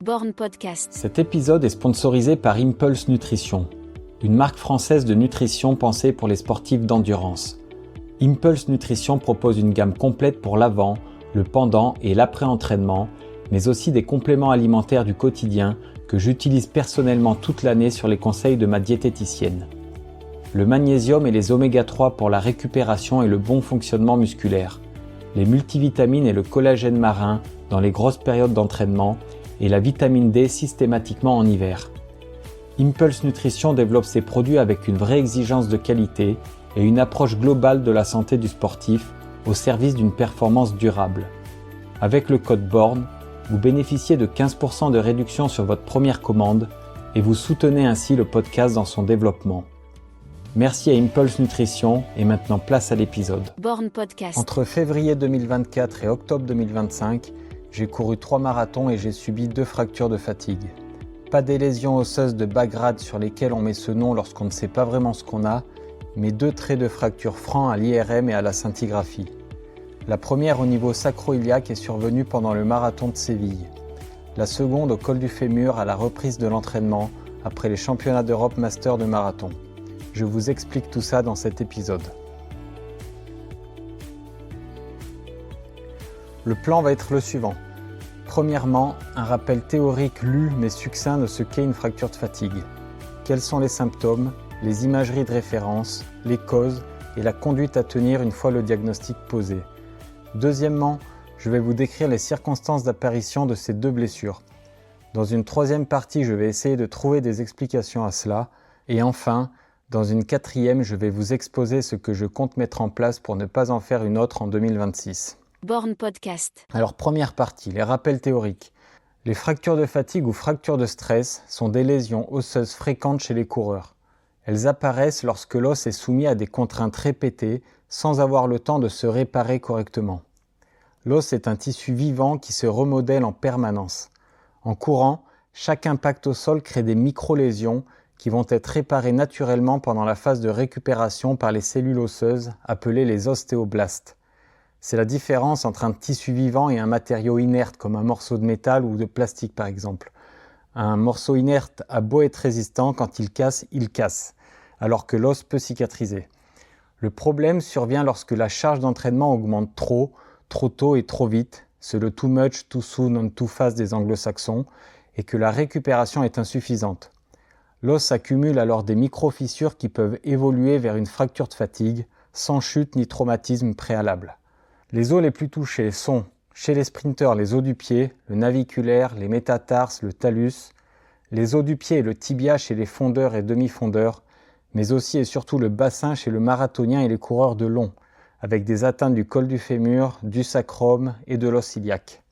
Born Podcast. Cet épisode est sponsorisé par Impulse Nutrition, une marque française de nutrition pensée pour les sportifs d'endurance. Impulse Nutrition propose une gamme complète pour l'avant, le pendant et l'après-entraînement, mais aussi des compléments alimentaires du quotidien que j'utilise personnellement toute l'année sur les conseils de ma diététicienne. Le magnésium et les oméga 3 pour la récupération et le bon fonctionnement musculaire, les multivitamines et le collagène marin dans les grosses périodes d'entraînement et la vitamine D systématiquement en hiver. Impulse Nutrition développe ses produits avec une vraie exigence de qualité et une approche globale de la santé du sportif au service d'une performance durable. Avec le code BORN, vous bénéficiez de 15% de réduction sur votre première commande et vous soutenez ainsi le podcast dans son développement. Merci à Impulse Nutrition et maintenant place à l'épisode. Born Podcast. Entre février 2024 et octobre 2025, j'ai couru 3 marathons et j'ai subi 2 fractures de fatigue. Pas des lésions osseuses de bas grade sur lesquelles on met ce nom lorsqu'on ne sait pas vraiment ce qu'on a, mais 2 traits de fracture francs à l'IRM et à la scintigraphie. La première au niveau sacro-iliaque est survenue pendant le marathon de Séville. La seconde au col du fémur à la reprise de l'entraînement après les championnats d'Europe Master de marathon. Je vous explique tout ça dans cet épisode. Le plan va être le suivant. Premièrement, un rappel théorique lu mais succinct de ce qu'est une fracture de fatigue. Quels sont les symptômes, les imageries de référence, les causes et la conduite à tenir une fois le diagnostic posé. Deuxièmement, je vais vous décrire les circonstances d'apparition de ces 2 blessures. Dans une troisième partie, je vais essayer de trouver des explications à cela. Et enfin, dans une 4e, je vais vous exposer ce que je compte mettre en place pour ne pas en faire une autre en 2026. Born Podcast. Alors, première partie, les rappels théoriques. Les fractures de fatigue ou fractures de stress sont des lésions osseuses fréquentes chez les coureurs. Elles apparaissent lorsque l'os est soumis à des contraintes répétées sans avoir le temps de se réparer correctement. L'os est un tissu vivant qui se remodèle en permanence. En courant, chaque impact au sol crée des micro-lésions qui vont être réparées naturellement pendant la phase de récupération par les cellules osseuses appelées les ostéoblastes. C'est la différence entre un tissu vivant et un matériau inerte comme un morceau de métal ou de plastique par exemple. Un morceau inerte a beau être résistant, quand il casse, alors que l'os peut cicatriser. Le problème survient lorsque la charge d'entraînement augmente trop tôt et trop vite, c'est le too much, too soon and too fast des anglo-saxons, et que la récupération est insuffisante. L'os accumule alors des micro-fissures qui peuvent évoluer vers une fracture de fatigue, sans chute ni traumatisme préalable. Les os les plus touchés sont, chez les sprinteurs, les os du pied, le naviculaire, les métatarses, le talus, les os du pied et le tibia chez les fondeurs et demi-fondeurs, mais aussi et surtout le bassin chez le marathonien et les coureurs de long, avec des atteintes du col du fémur, du sacrum et de l'os iliaque.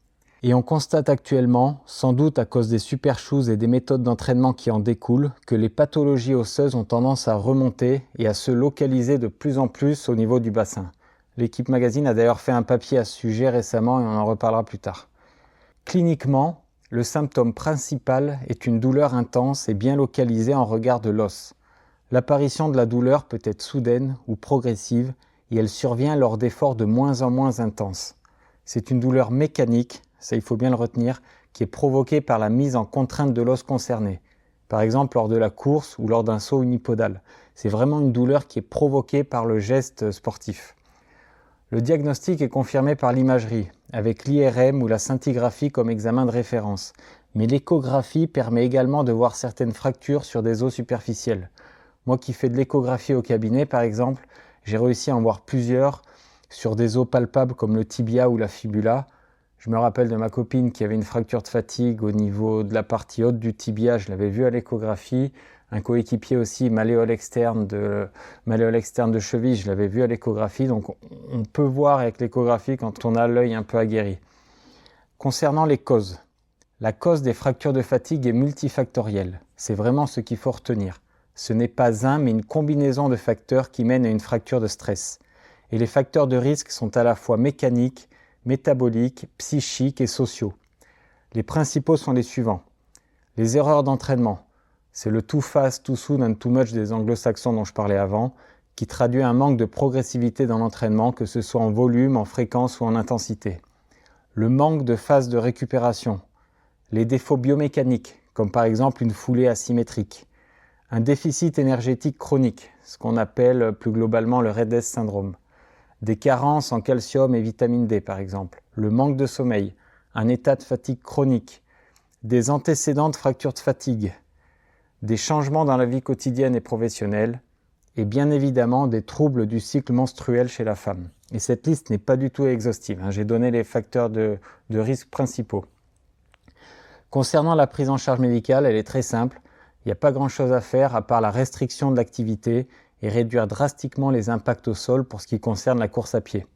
Et on constate actuellement, sans doute à cause des super shoes et des méthodes d'entraînement qui en découlent, que les pathologies osseuses ont tendance à remonter et à se localiser de plus en plus au niveau du bassin. L'équipe magazine a d'ailleurs fait un papier à ce sujet récemment et on en reparlera plus tard. Cliniquement, le symptôme principal est une douleur intense et bien localisée en regard de l'os. L'apparition de la douleur peut être soudaine ou progressive et elle survient lors d'efforts de moins en moins intenses. C'est une douleur mécanique, ça il faut bien le retenir, qui est provoquée par la mise en contrainte de l'os concerné. Par exemple lors de la course ou lors d'un saut unipodal. C'est vraiment une douleur qui est provoquée par le geste sportif. Le diagnostic est confirmé par l'imagerie, avec l'IRM ou la scintigraphie comme examen de référence. Mais l'échographie permet également de voir certaines fractures sur des os superficiels. Moi qui fais de l'échographie au cabinet par exemple, j'ai réussi à en voir plusieurs sur des os palpables comme le tibia ou la fibula. Je me rappelle de ma copine qui avait une fracture de fatigue au niveau de la partie haute du tibia, je l'avais vu à l'échographie. Un coéquipier aussi, malléole externe de cheville, je l'avais vu à l'échographie. Donc on peut voir avec l'échographie quand on a l'œil un peu aguerri. Concernant les causes, la cause des fractures de fatigue est multifactorielle. C'est vraiment ce qu'il faut retenir. Ce n'est pas un, mais une combinaison de facteurs qui mènent à une fracture de stress. Et les facteurs de risque sont à la fois mécaniques, métaboliques, psychiques et sociaux. Les principaux sont les suivants. Les erreurs d'entraînement. C'est le too fast, too soon and too much des anglo-saxons dont je parlais avant, qui traduit un manque de progressivité dans l'entraînement, que ce soit en volume, en fréquence ou en intensité. Le manque de phase de récupération. les défauts biomécaniques, comme par exemple une foulée asymétrique, un déficit énergétique chronique, ce qu'on appelle plus globalement le Redness syndrome, des carences en calcium et vitamine D par exemple, le manque de sommeil, un état de fatigue chronique, des antécédents de fractures de fatigue, des changements dans la vie quotidienne et professionnelle, et bien évidemment des troubles du cycle menstruel chez la femme. Et cette liste n'est pas du tout exhaustive, j'ai donné les facteurs de risque principaux. Concernant la prise en charge médicale, elle est très simple, il n'y a pas grand-chose à faire à part la restriction de l'activité et réduire drastiquement les impacts au sol pour ce qui concerne la course à pied.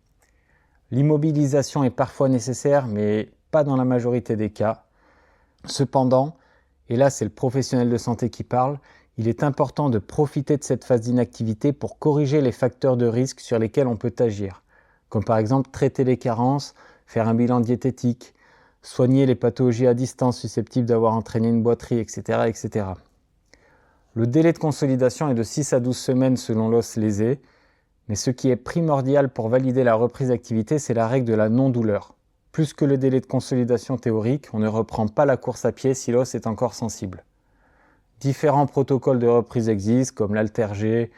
L'immobilisation est parfois nécessaire, mais pas dans la majorité des cas. Cependant, et là c'est le professionnel de santé qui parle, il est important de profiter de cette phase d'inactivité pour corriger les facteurs de risque sur lesquels on peut agir, comme par exemple traiter les carences, faire un bilan diététique, soigner les pathologies à distance susceptibles d'avoir entraîné une boiterie, etc., etc. Le délai de consolidation est de 6 à 12 semaines selon l'os lésé, mais ce qui est primordial pour valider la reprise d'activité, c'est la règle de la non-douleur. Plus que le délai de consolidation théorique, on ne reprend pas la course à pied si l'os est encore sensible. Différents protocoles de reprise existent, comme l'haltère-G,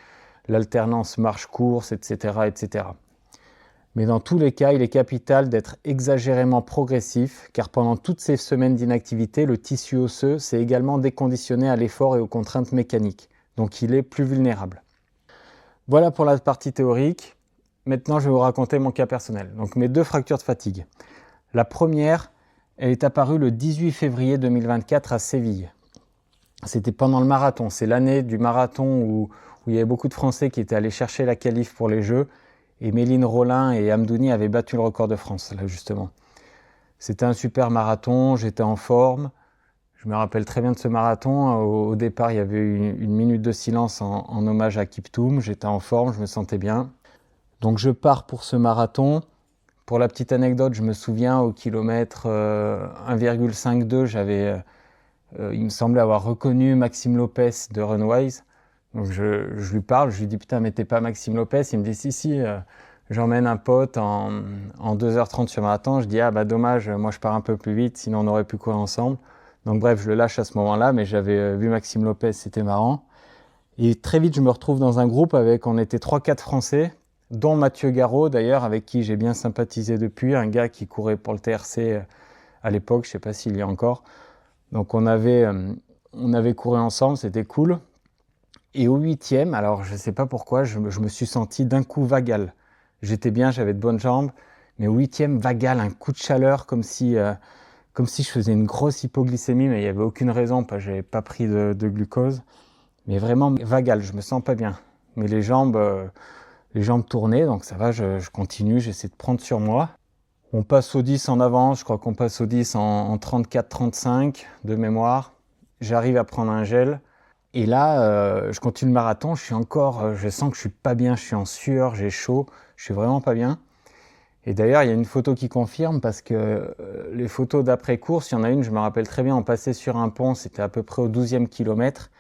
l'alternance marche-course, etc., etc. Mais dans tous les cas, il est capital d'être exagérément progressif, car pendant toutes ces semaines d'inactivité, le tissu osseux s'est également déconditionné à l'effort et aux contraintes mécaniques, donc il est plus vulnérable. Voilà pour la partie théorique. Maintenant, je vais vous raconter mon cas personnel. Donc mes 2 fractures de fatigue. La première, elle est apparue le 18 février 2024 à Séville. C'était pendant le marathon. C'est l'année du marathon où il y avait beaucoup de Français qui étaient allés chercher la qualif pour les Jeux. Et Méline Rollin et Amdouni avaient battu le record de France, là justement. C'était un super marathon, j'étais en forme. Je me rappelle très bien de ce marathon. Au départ, il y avait une minute de silence en hommage à Kiptoum. J'étais en forme, je me sentais bien. Donc je pars pour ce marathon. Pour la petite anecdote, je me souviens au kilomètre 1,52, il me semblait avoir reconnu Maxime Lopez de Runwise. Donc je lui parle, je lui dis « Putain, mais t'es pas Maxime Lopez ?» Il me dit « Si, j'emmène un pote en 2h30 sur marathon. » Je dis « Ah bah dommage, moi je pars un peu plus vite, sinon on aurait pu courir ensemble. » Donc bref, je le lâche à ce moment-là, mais j'avais vu Maxime Lopez, c'était marrant. Et très vite, je me retrouve dans un groupe on était 3-4 Français, dont Mathieu Garot d'ailleurs, avec qui j'ai bien sympathisé depuis, un gars qui courait pour le TRC à l'époque, je ne sais pas s'il y a encore. Donc on avait couru ensemble, c'était cool. Et au 8e, alors je ne sais pas pourquoi, je me suis senti d'un coup vagal. J'étais bien, j'avais de bonnes jambes, mais au 8e, vagal, un coup de chaleur, comme si je faisais une grosse hypoglycémie, mais il n'y avait aucune raison, je n'avais pas pris de glucose. Mais vraiment vagal, je me sens pas bien. Mais les jambes tournaient, donc ça va, je continue, j'essaie de prendre sur moi. On passe au 10 en avance, je crois qu'on passe au 10 en 34-35 de mémoire. J'arrive à prendre un gel. Et là, je continue le marathon, je sens que je suis pas bien, je suis en sueur, j'ai chaud, je suis vraiment pas bien. Et d'ailleurs, il y a une photo qui confirme parce que les photos d'après-course, il y en a une, je me rappelle très bien, on passait sur un pont, c'était à peu près au 12e kilomètre.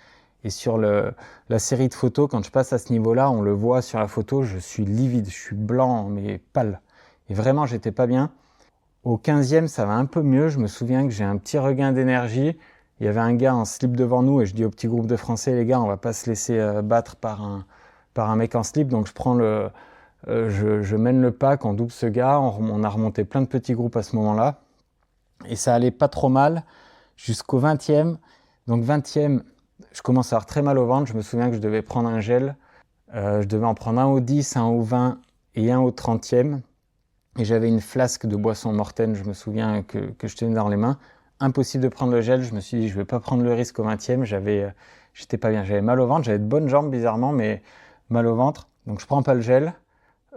Et sur la série de photos, quand je passe à ce niveau-là, on le voit sur la photo, je suis livide, je suis blanc, mais pâle. Et vraiment, j'étais pas bien. Au 15e, ça va un peu mieux. Je me souviens que j'ai un petit regain d'énergie. Il y avait un gars en slip devant nous et je dis au petit groupe de Français, les gars, on va pas se laisser battre par un mec en slip. Donc je mène le pack, on double ce gars. On a remonté plein de petits groupes à ce moment-là. Et ça allait pas trop mal jusqu'au 20e. Donc 20e, je commence à avoir très mal au ventre. Je me souviens que je devais prendre un gel. Je devais en prendre un au 10, un au 20 et un au 30e. Et j'avais une flasque de boisson Morten, je me souviens, que je tenais dans les mains. Impossible de prendre le gel. Je me suis dit, je ne vais pas prendre le risque au 20e. J'étais pas bien. J'avais mal au ventre. J'avais de bonnes jambes, bizarrement, mais mal au ventre. Donc, je prends pas le gel.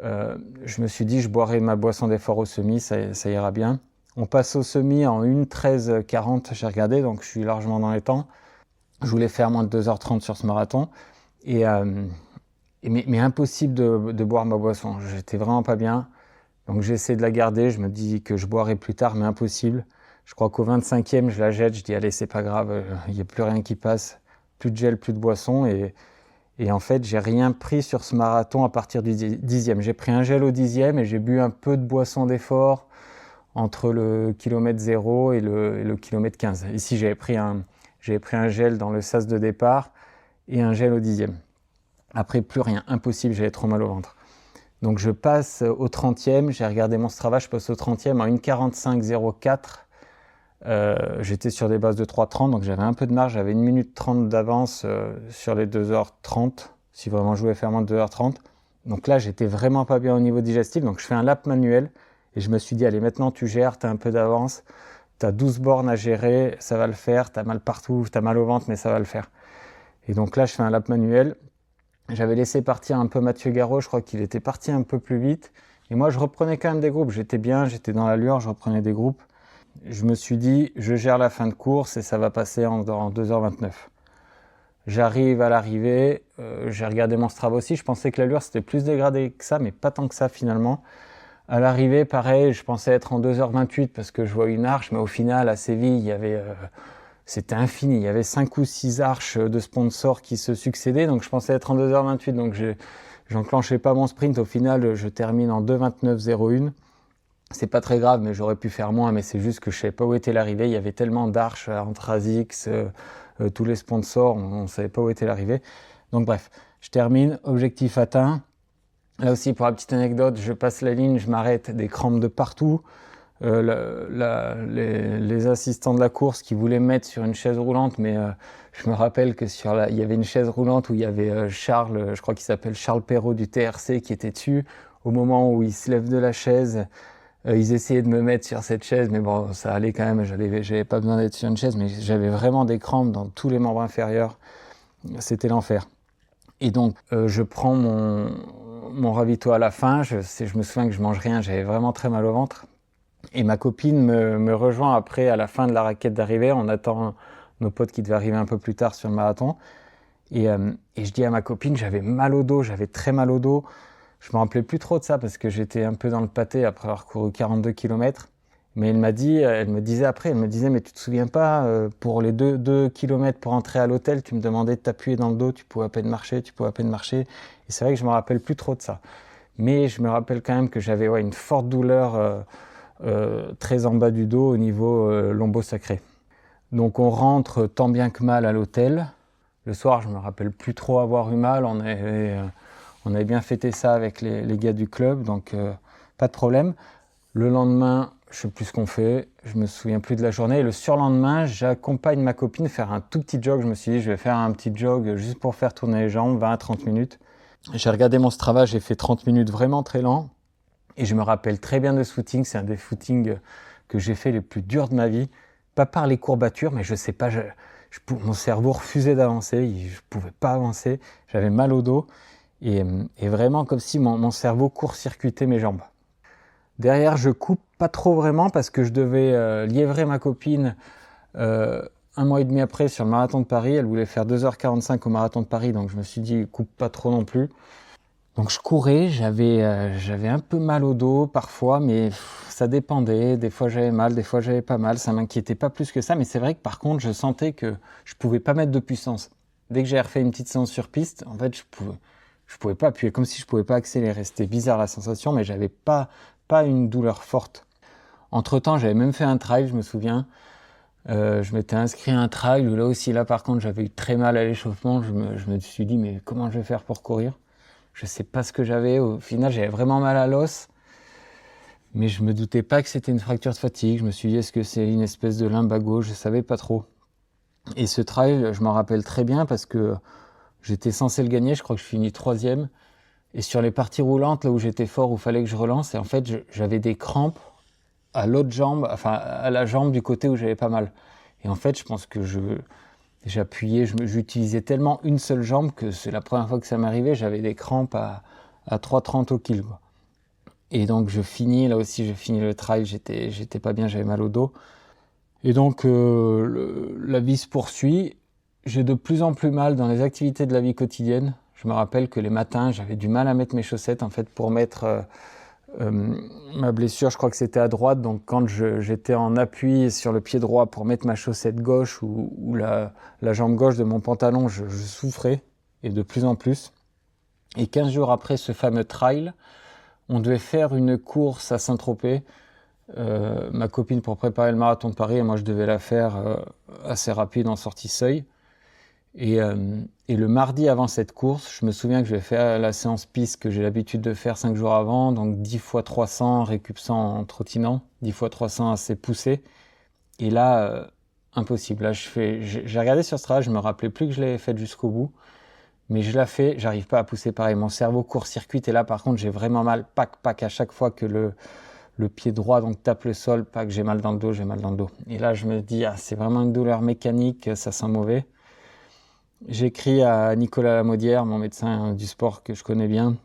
Je me suis dit, je boirai ma boisson d'effort au semi. Ça ira bien. On passe au semi en 1:13:40. J'ai regardé, donc je suis largement dans les temps. Je voulais faire moins de 2h30 sur ce marathon. Mais impossible de boire ma boisson. J'étais vraiment pas bien. Donc j'essaie de la garder, je me dis que je boirai plus tard, mais impossible. Je crois qu'au 25e, je la jette, je dis allez, c'est pas grave, il n'y a plus rien qui passe, plus de gel, plus de boisson. Et en fait, j'ai rien pris sur ce marathon à partir du 10e. J'ai pris un gel au 10e et j'ai bu un peu de boisson d'effort entre le kilomètre 0 et le kilomètre 15. Ici, j'avais pris un gel dans le sas de départ et un gel au 10e. Après, plus rien, impossible, j'avais trop mal au ventre. Donc je passe au 30e, j'ai regardé mon Strava, je passe au 30e en 1:45:04. J'étais sur des bases de 3:30, donc j'avais un peu de marge, j'avais 1 minute 30 d'avance sur les 2h30, si vraiment je voulais faire moins de 2h30. Donc là, j'étais vraiment pas bien au niveau digestif, donc je fais un lap manuel et je me suis dit, allez, maintenant tu gères, tu as un peu d'avance, tu as 12 bornes à gérer, ça va le faire, tu as mal partout, tu as mal au ventre, mais ça va le faire. Et donc là, je fais un lap manuel. J'avais laissé partir un peu Mathieu Garot, je crois qu'il était parti un peu plus vite. Et moi, je reprenais quand même des groupes. J'étais bien, j'étais dans l'allure, je reprenais des groupes. Je me suis dit, je gère la fin de course et ça va passer en 2h29. J'arrive à l'arrivée, j'ai regardé mon Strava aussi. Je pensais que l'allure, c'était plus dégradé que ça, mais pas tant que ça finalement. À l'arrivée, pareil, je pensais être en 2h28 parce que je vois une arche, mais au final, à Séville, il y avait... c'était infini, il y avait 5 ou 6 arches de sponsors qui se succédaient, donc je pensais être en 2h28, donc j'enclenchais pas mon sprint. Au final, je termine en 2:29:01. C'est pas très grave, mais j'aurais pu faire moins, mais c'est juste que je savais pas où était l'arrivée. Il y avait tellement d'arches entre ASICS, tous les sponsors, on savait pas où était l'arrivée. Donc bref, je termine, objectif atteint. Là aussi, pour la petite anecdote, je passe la ligne, je m'arrête, des crampes de partout. Les assistants de la course qui voulaient me mettre sur une chaise roulante, mais je me rappelle que il y avait une chaise roulante où il y avait Charles, je crois qu'il s'appelle Charles Perrault du TRC qui était dessus. Au moment où il se lève de la chaise, ils essayaient de me mettre sur cette chaise, mais bon, ça allait quand même, j'avais pas besoin d'être sur une chaise, mais j'avais vraiment des crampes dans tous les membres inférieurs. C'était l'enfer. Et donc, je prends mon ravito à la fin, je me souviens que je mange rien, j'avais vraiment très mal au ventre. Et ma copine me rejoint après à la fin de la raquette d'arrivée. On attend nos potes qui devaient arriver un peu plus tard sur le marathon. Et je dis à ma copine, j'avais mal au dos, j'avais très mal au dos. Je me rappelais plus trop de ça parce que j'étais un peu dans le pâté après avoir couru 42 km. Mais elle me disait après, mais tu te souviens pas, pour les 2 km pour entrer à l'hôtel, tu me demandais de t'appuyer dans le dos, tu pouvais à peine marcher. Et c'est vrai que je me rappelle plus trop de ça. Mais je me rappelle quand même que j'avais une forte douleur très en bas du dos au niveau lombo-sacré. Donc on rentre tant bien que mal à l'hôtel. Le soir, je me rappelle plus trop avoir eu mal. On avait bien fêté ça avec les gars du club, donc pas de problème. Le lendemain, je sais plus ce qu'on fait, je me souviens plus de la journée. Et le surlendemain, j'accompagne ma copine faire un tout petit jog. Je me suis dit, je vais faire un petit jog juste pour faire tourner les jambes, 20 à 30 minutes. J'ai regardé mon Strava, j'ai fait 30 minutes vraiment très lent. Et je me rappelle très bien de ce footing. C'est un des footings que j'ai fait les plus durs de ma vie. Pas par les courbatures, mais je sais pas, mon cerveau refusait d'avancer. Je pouvais pas avancer. J'avais mal au dos. Et vraiment comme si mon cerveau court-circuitait mes jambes. Derrière, je coupe pas trop vraiment parce que je devais liévrer ma copine 1 mois et demi après sur le marathon de Paris. Elle voulait faire 2h45 au marathon de Paris, donc je me suis dit, coupe pas trop non plus. Donc je courais, j'avais un peu mal au dos parfois, mais ça dépendait. Des fois j'avais mal, des fois j'avais pas mal. Ça m'inquiétait pas plus que ça, mais c'est vrai que par contre, je sentais que je pouvais pas mettre de puissance. Dès que j'ai refait une petite séance sur piste, en fait, je pouvais pas appuyer, comme si je pouvais pas accélérer. C'était bizarre la sensation, mais j'avais pas une douleur forte. Entre-temps, j'avais même fait un trail, je me souviens. Je m'étais inscrit à un trail où là par contre, j'avais eu très mal à l'échauffement. Je me suis dit, mais comment je vais faire pour courir ? Je sais pas ce que j'avais. Au final, j'avais vraiment mal à l'os. Mais je me doutais pas que c'était une fracture de fatigue. Je me suis dit, est-ce que c'est une espèce de lumbago ? Je savais pas trop. Et ce trail, je m'en rappelle très bien parce que j'étais censé le gagner. Je crois que je finis 3e. Et sur les parties roulantes, là où j'étais fort, où il fallait que je relance, et en fait, j'avais des crampes à l'autre jambe, enfin, à la jambe du côté où j'avais pas mal. Et en fait, je pense que j'utilisais tellement une seule jambe que c'est la première fois que ça m'arrivait, j'avais des crampes à 3,30 au kilo. Et donc, je finis le trail, j'étais pas bien, j'avais mal au dos. Et donc, la vie se poursuit. J'ai de plus en plus mal dans les activités de la vie quotidienne. Je me rappelle que les matins, j'avais du mal à mettre mes chaussettes. En fait, pour mettre ma blessure, je crois que c'était à droite. Donc, quand j'étais en appui sur le pied droit pour mettre ma chaussette gauche ou la jambe gauche de mon pantalon, je souffrais, et de plus en plus. Et 15 jours après ce fameux trail, on devait faire une course à Saint-Tropez ma copine pour préparer le marathon de Paris et moi je devais la faire assez rapide en sortie seuil. Et le mardi avant cette course, je me souviens que je vais faire la séance piste que j'ai l'habitude de faire 5 jours avant, donc 10 x 300 récup 100 en trottinant, 10 x 300 assez poussé. Et là, impossible. Là, j'ai regardé sur Strava, je me rappelais plus que je l'avais faite jusqu'au bout, mais je la fais, j'arrive pas à pousser pareil. Mon cerveau court-circuite et là, par contre, j'ai vraiment mal, pac, à chaque fois que le pied droit donc tape le sol, j'ai mal dans le dos, j'ai mal dans le dos. Et là, je me dis, c'est vraiment une douleur mécanique, ça sent mauvais. J'écris à Nicolas Lamodière, mon médecin du sport que je connais bien,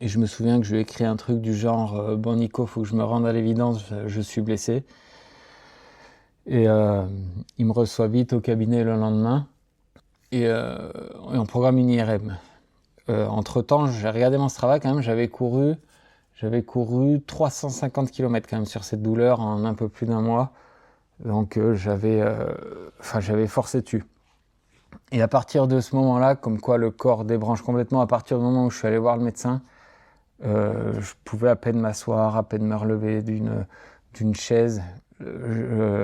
et je me souviens que je lui ai écrit un truc du genre bon Nico, faut que je me rende à l'évidence, je suis blessé. Et il me reçoit vite au cabinet le lendemain et on programme une IRM. Entre-temps, j'ai regardé mon Strava quand même, j'avais couru 350 km quand même sur cette douleur en un peu plus d'un mois. Donc j'avais forcé dessus. Et à partir de ce moment-là, comme quoi le corps débranche complètement, à partir du moment où je suis allé voir le médecin, je pouvais à peine m'asseoir, à peine me relever d'une chaise.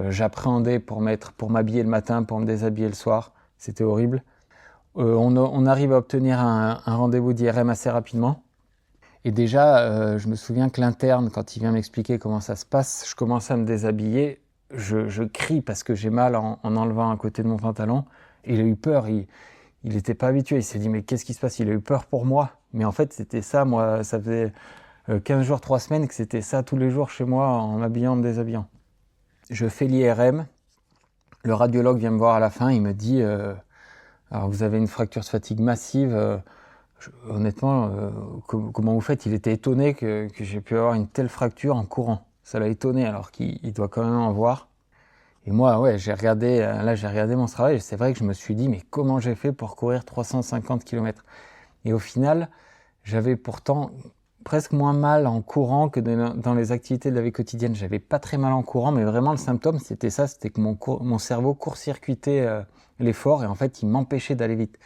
J'appréhendais pour m'habiller le matin, pour me déshabiller le soir. C'était horrible. On arrive à obtenir un rendez-vous d'IRM assez rapidement. Et déjà, je me souviens que l'interne, quand il vient m'expliquer comment ça se passe, je commence à me déshabiller. Je crie parce que j'ai mal en enlevant un côté de mon pantalon. Et il a eu peur. Il n'était pas habitué. Il s'est dit, mais qu'est-ce qui se passe? Il a eu peur pour moi. Mais en fait, c'était ça. Moi, ça faisait 15 jours, 3 semaines que c'était ça tous les jours chez moi en m'habillant, en me déshabillant. Je fais l'IRM. Le radiologue vient me voir à la fin. Il me dit, alors vous avez une fracture de fatigue massive. Honnêtement, comment vous faites? Il était étonné que j'ai pu avoir une telle fracture en courant. Ça l'a étonné alors qu'il doit quand même en voir. Et moi, ouais, j'ai regardé mon travail et c'est vrai que je me suis dit, mais comment j'ai fait pour courir 350 km? Et au final, j'avais pourtant presque moins mal en courant que dans les activités de la vie quotidienne. J'avais pas très mal en courant, mais vraiment le symptôme, c'était ça, c'était que mon cerveau court-circuitait l'effort et en fait, il m'empêchait d'aller vite.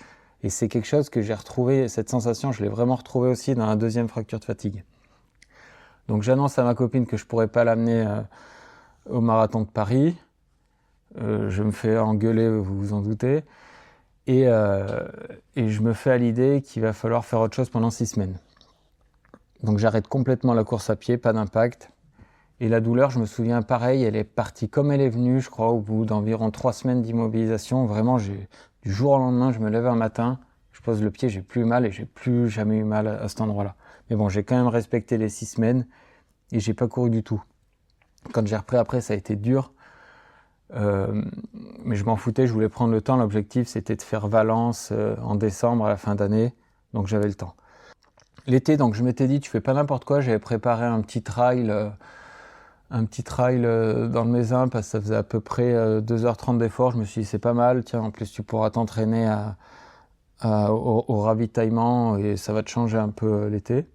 Et c'est quelque chose que j'ai retrouvé, cette sensation, je l'ai vraiment retrouvée aussi dans la deuxième fracture de fatigue. Donc j'annonce à ma copine que je pourrais pas l'amener au marathon de Paris. Je me fais engueuler, vous vous en doutez. Et je me fais à l'idée qu'il va falloir faire autre chose pendant 6 semaines. Donc j'arrête complètement la course à pied, pas d'impact. Et la douleur, je me souviens pareil, elle est partie comme elle est venue, je crois, au bout d'environ 3 semaines d'immobilisation. Vraiment, du jour au lendemain, je me lève un matin, je pose le pied, j'ai plus mal et j'ai plus jamais eu mal à cet endroit-là. Mais bon, j'ai quand même respecté les 6 semaines et j'ai pas couru du tout. Quand j'ai repris après, ça a été dur. Mais je m'en foutais, je voulais prendre le temps. L'objectif, c'était de faire Valence en décembre à la fin d'année. Donc j'avais le temps. L'été, donc je m'étais dit, tu fais pas n'importe quoi. J'avais préparé un petit trail dans le Mézin parce que ça faisait à peu près 2h30 d'effort. Je me suis dit, c'est pas mal. Tiens, en plus, tu pourras t'entraîner au ravitaillement et ça va te changer un peu l'été.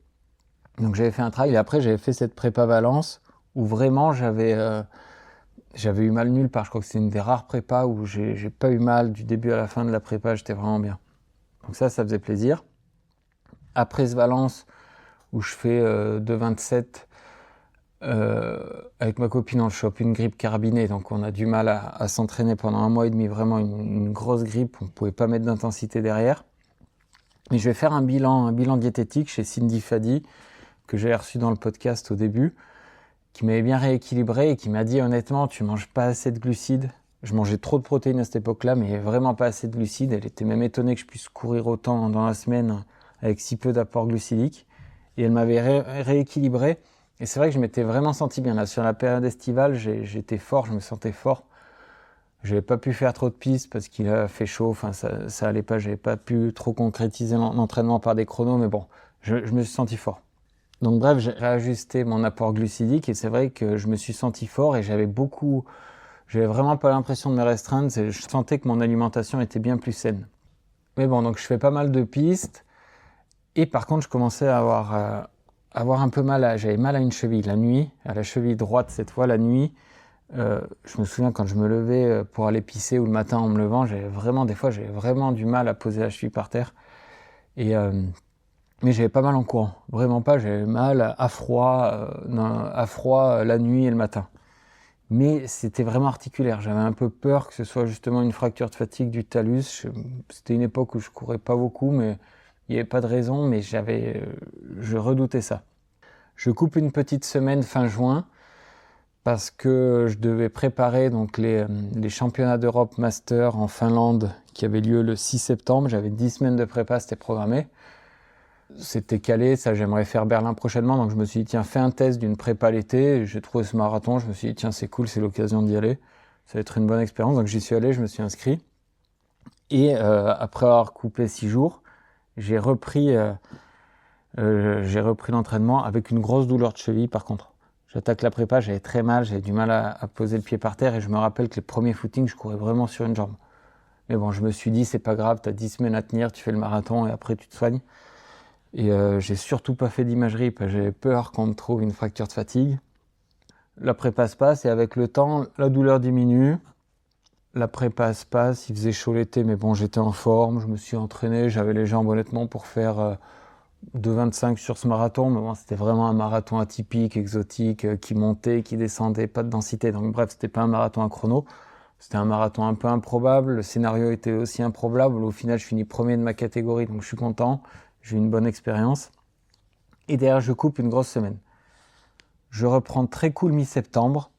Donc j'avais fait un trail et après, j'avais fait cette prépa Valence où vraiment j'avais eu mal nulle part. Je crois que c'est une des rares prépas où j'ai pas eu mal du début à la fin de la prépa. J'étais vraiment bien. Donc ça faisait plaisir. Après ce Valence, où je fais 2,27 avec ma copine, on chope une grippe carabinée. Donc on a du mal à s'entraîner pendant 1 mois et demi. Vraiment une grosse grippe. On ne pouvait pas mettre d'intensité derrière. Mais je vais faire un bilan diététique chez Cindy Fadi, que j'avais reçu dans le podcast au début, qui m'avait bien rééquilibré et qui m'a dit honnêtement, tu manges pas assez de glucides. Je mangeais trop de protéines à cette époque-là, mais vraiment pas assez de glucides. Elle était même étonnée que je puisse courir autant dans la semaine avec si peu d'apport glucidique. Et elle m'avait rééquilibré. Et c'est vrai que je m'étais vraiment senti bien. Là, sur la période estivale, j'étais fort, je me sentais fort. Je n'avais pas pu faire trop de pistes parce qu'il a fait chaud. Enfin, ça allait pas. J'avais pas pu trop concrétiser l'entraînement par des chronos, mais bon, je me suis senti fort. Donc bref, j'ai réajusté mon apport glucidique et c'est vrai que je me suis senti fort et j'avais vraiment pas l'impression de me restreindre. Je sentais que mon alimentation était bien plus saine. Mais bon, donc je fais pas mal de pistes et par contre, je commençais à avoir un peu mal. J'avais mal à une cheville la nuit, à la cheville droite cette fois la nuit. Je me souviens quand je me levais pour aller pisser ou le matin en me levant, j'avais vraiment du mal à poser la cheville par terre. Et Mais j'avais pas mal en courant, vraiment pas, j'avais mal à froid la nuit et le matin. Mais c'était vraiment articulaire, j'avais un peu peur que ce soit justement une fracture de fatigue du talus. C'était une époque où je courais pas beaucoup, mais il n'y avait pas de raison, mais je redoutais ça. Je coupe une petite semaine fin juin, parce que je devais préparer donc les championnats d'Europe Master en Finlande qui avaient lieu le 6 septembre. J'avais 10 semaines de prépa, c'était programmé. C'était calé, ça j'aimerais faire Berlin prochainement, donc je me suis dit tiens, fais un test d'une prépa l'été. J'ai trouvé ce marathon, je me suis dit tiens, c'est cool, c'est l'occasion d'y aller. Ça va être une bonne expérience, donc j'y suis allé, je me suis inscrit. Et après avoir coupé 6 jours, j'ai repris l'entraînement avec une grosse douleur de cheville par contre. J'attaque la prépa, j'avais très mal, j'avais du mal à poser le pied par terre et je me rappelle que les premiers footings, je courais vraiment sur une jambe. Mais bon, je me suis dit, c'est pas grave, t'as 10 semaines à tenir, tu fais le marathon et après tu te soignes. Et j'ai surtout pas fait d'imagerie parce que j'avais peur qu'on me trouve une fracture de fatigue. La prépa se passe et avec le temps, la douleur diminue. La prépa se passe, il faisait chaud l'été, mais bon, j'étais en forme, je me suis entraîné, j'avais les jambes honnêtement pour faire 2,25 sur ce marathon, mais bon, c'était vraiment un marathon atypique, exotique, qui montait, qui descendait, pas de densité. Donc bref, c'était pas un marathon à chrono, c'était un marathon un peu improbable. Le scénario était aussi improbable. Au final, je finis premier de ma catégorie, donc je suis content. J'ai eu une bonne expérience. Et derrière, je coupe une grosse semaine. Je reprends très cool mi-septembre.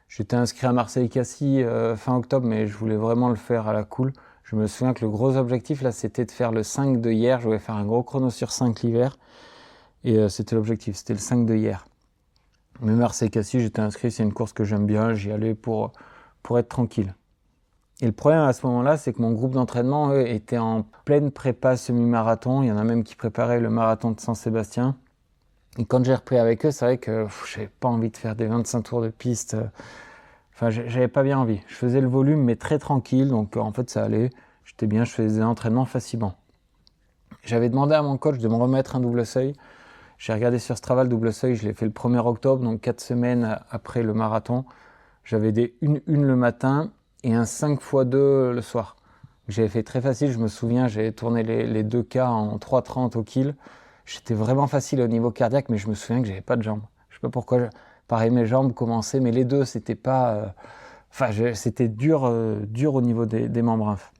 J'étais inscrit à Marseille-Cassis fin octobre, mais je voulais vraiment le faire à la cool. Je me souviens que le gros objectif, là, c'était de faire le 5 de hier. Je voulais faire un gros chrono sur 5 l'hiver. Et c'était l'objectif, c'était le 5 de hier. Mais Marseille-Cassis, j'étais inscrit, c'est une course que j'aime bien. J'y allais pour être tranquille. Et le problème à ce moment-là, c'est que mon groupe d'entraînement, eux, était en pleine prépa semi-marathon. Il y en a même qui préparaient le marathon de Saint-Sébastien. Et quand j'ai repris avec eux, c'est vrai que j'avais pas envie de faire des 25 tours de piste. Enfin, j'avais pas bien envie. Je faisais le volume, mais très tranquille. Donc, en fait, ça allait. J'étais bien, je faisais des entraînements facilement. J'avais demandé à mon coach de me remettre un double seuil. J'ai regardé sur Strava le double seuil. Je l'ai fait le 1er octobre, donc 4 semaines après le marathon. J'avais des 1-1 le matin et un 5x2 le soir. J'avais fait très facile. Je me souviens, j'avais tourné les 2K en 3,30 au kill. J'étais vraiment facile au niveau cardiaque, mais je me souviens que j'avais pas de jambes. Je sais pas pourquoi. Pareil, mes jambes commençaient, mais les deux, c'était pas. C'était dur au niveau des membres infs.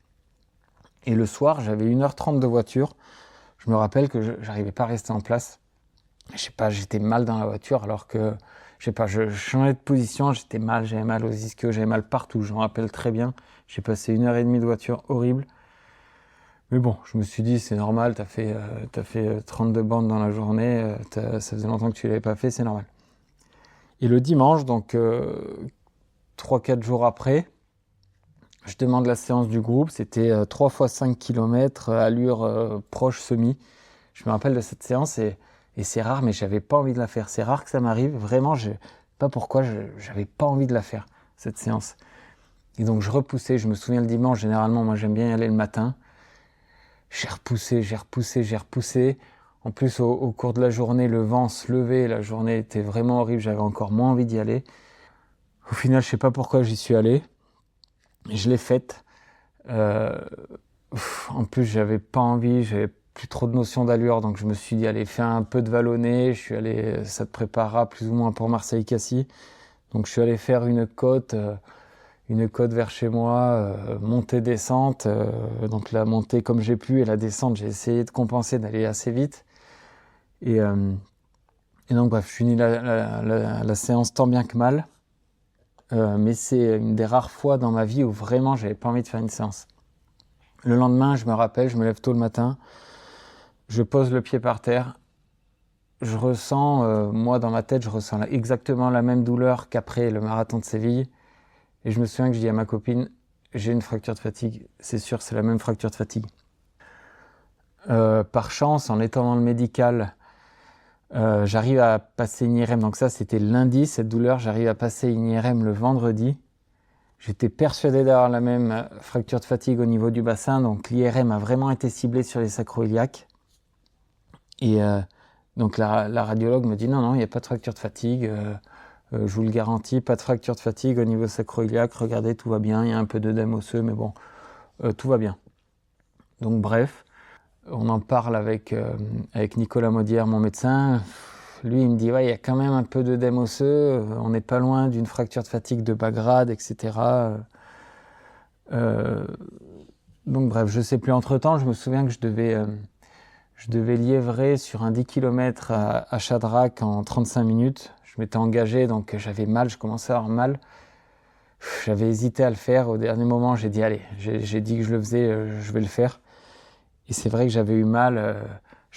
Et le soir, j'avais 1h30 de voiture. Je me rappelle que j'arrivais pas à rester en place. Je sais pas, j'étais mal dans la voiture, alors que je sais pas, je changeais de position, j'avais mal aux ischios, j'avais mal partout. Je me rappelle très bien. J'ai passé 1h30 de voiture horrible. Mais bon, je me suis dit, c'est normal, t'as fait 32 bandes dans la journée, ça faisait longtemps que tu l'avais pas fait, c'est normal. Et le dimanche, donc 3-4 jours après, je demande la séance du groupe. C'était 3 x 5 km, allure proche semi. Je me rappelle de cette séance et c'est rare, mais j'avais pas envie de la faire. C'est rare que ça m'arrive, vraiment, je sais pas pourquoi, j'avais pas envie de la faire, cette séance. Et donc je repoussais, je me souviens le dimanche, généralement, moi j'aime bien y aller le matin. J'ai repoussé. En plus, au cours de la journée, le vent se levait, la journée était vraiment horrible, j'avais encore moins envie d'y aller. Au final, je sais pas pourquoi j'y suis allé. Je l'ai faite. En plus, j'avais pas envie, j'avais plus trop de notion d'allure, donc je me suis dit, allez, fais un peu de vallonné. Je suis allé, ça te préparera plus ou moins pour Marseille-Cassis. Donc je suis allé faire une côte vers chez moi, montée-descente. Donc la montée comme j'ai pu et la descente, j'ai essayé de compenser, d'aller assez vite. Et donc bref, je finis la séance tant bien que mal. Mais c'est une des rares fois dans ma vie où vraiment j'avais pas envie de faire une séance. Le lendemain, je me rappelle, je me lève tôt le matin, je pose le pied par terre, je ressens, moi dans ma tête, je ressens exactement la même douleur qu'après le marathon de Séville. Et je me souviens que je dis à ma copine, j'ai une fracture de fatigue, c'est sûr, c'est la même fracture de fatigue. Par chance, en étant dans le médical, j'arrive à passer une IRM, donc ça c'était lundi, cette douleur, j'arrive à passer une IRM le vendredi. J'étais persuadé d'avoir la même fracture de fatigue au niveau du bassin, donc l'IRM a vraiment été ciblée sur les sacro-iliaques. Et donc la radiologue me dit non, il n'y a pas de fracture de fatigue, je vous le garantis, pas de fracture de fatigue au niveau sacro-iliaque, regardez, tout va bien, il y a un peu d'œdème osseux, mais bon, tout va bien. Donc bref, On en parle avec Nicolas Maudière, mon médecin. Lui, il me dit, ouais, il y a quand même un peu d'œdème osseux, on n'est pas loin d'une fracture de fatigue de bas grade, etc. Donc bref, je ne sais plus. Entre-temps, je me souviens que je devais liévrer sur un 10 km à Chadrac en 35 minutes. Je m'étais engagé, donc j'avais mal, je commençais à avoir mal. J'avais hésité à le faire. Au dernier moment, j'ai dit, allez, j'ai dit que je le faisais, je vais le faire. Et c'est vrai que j'avais eu mal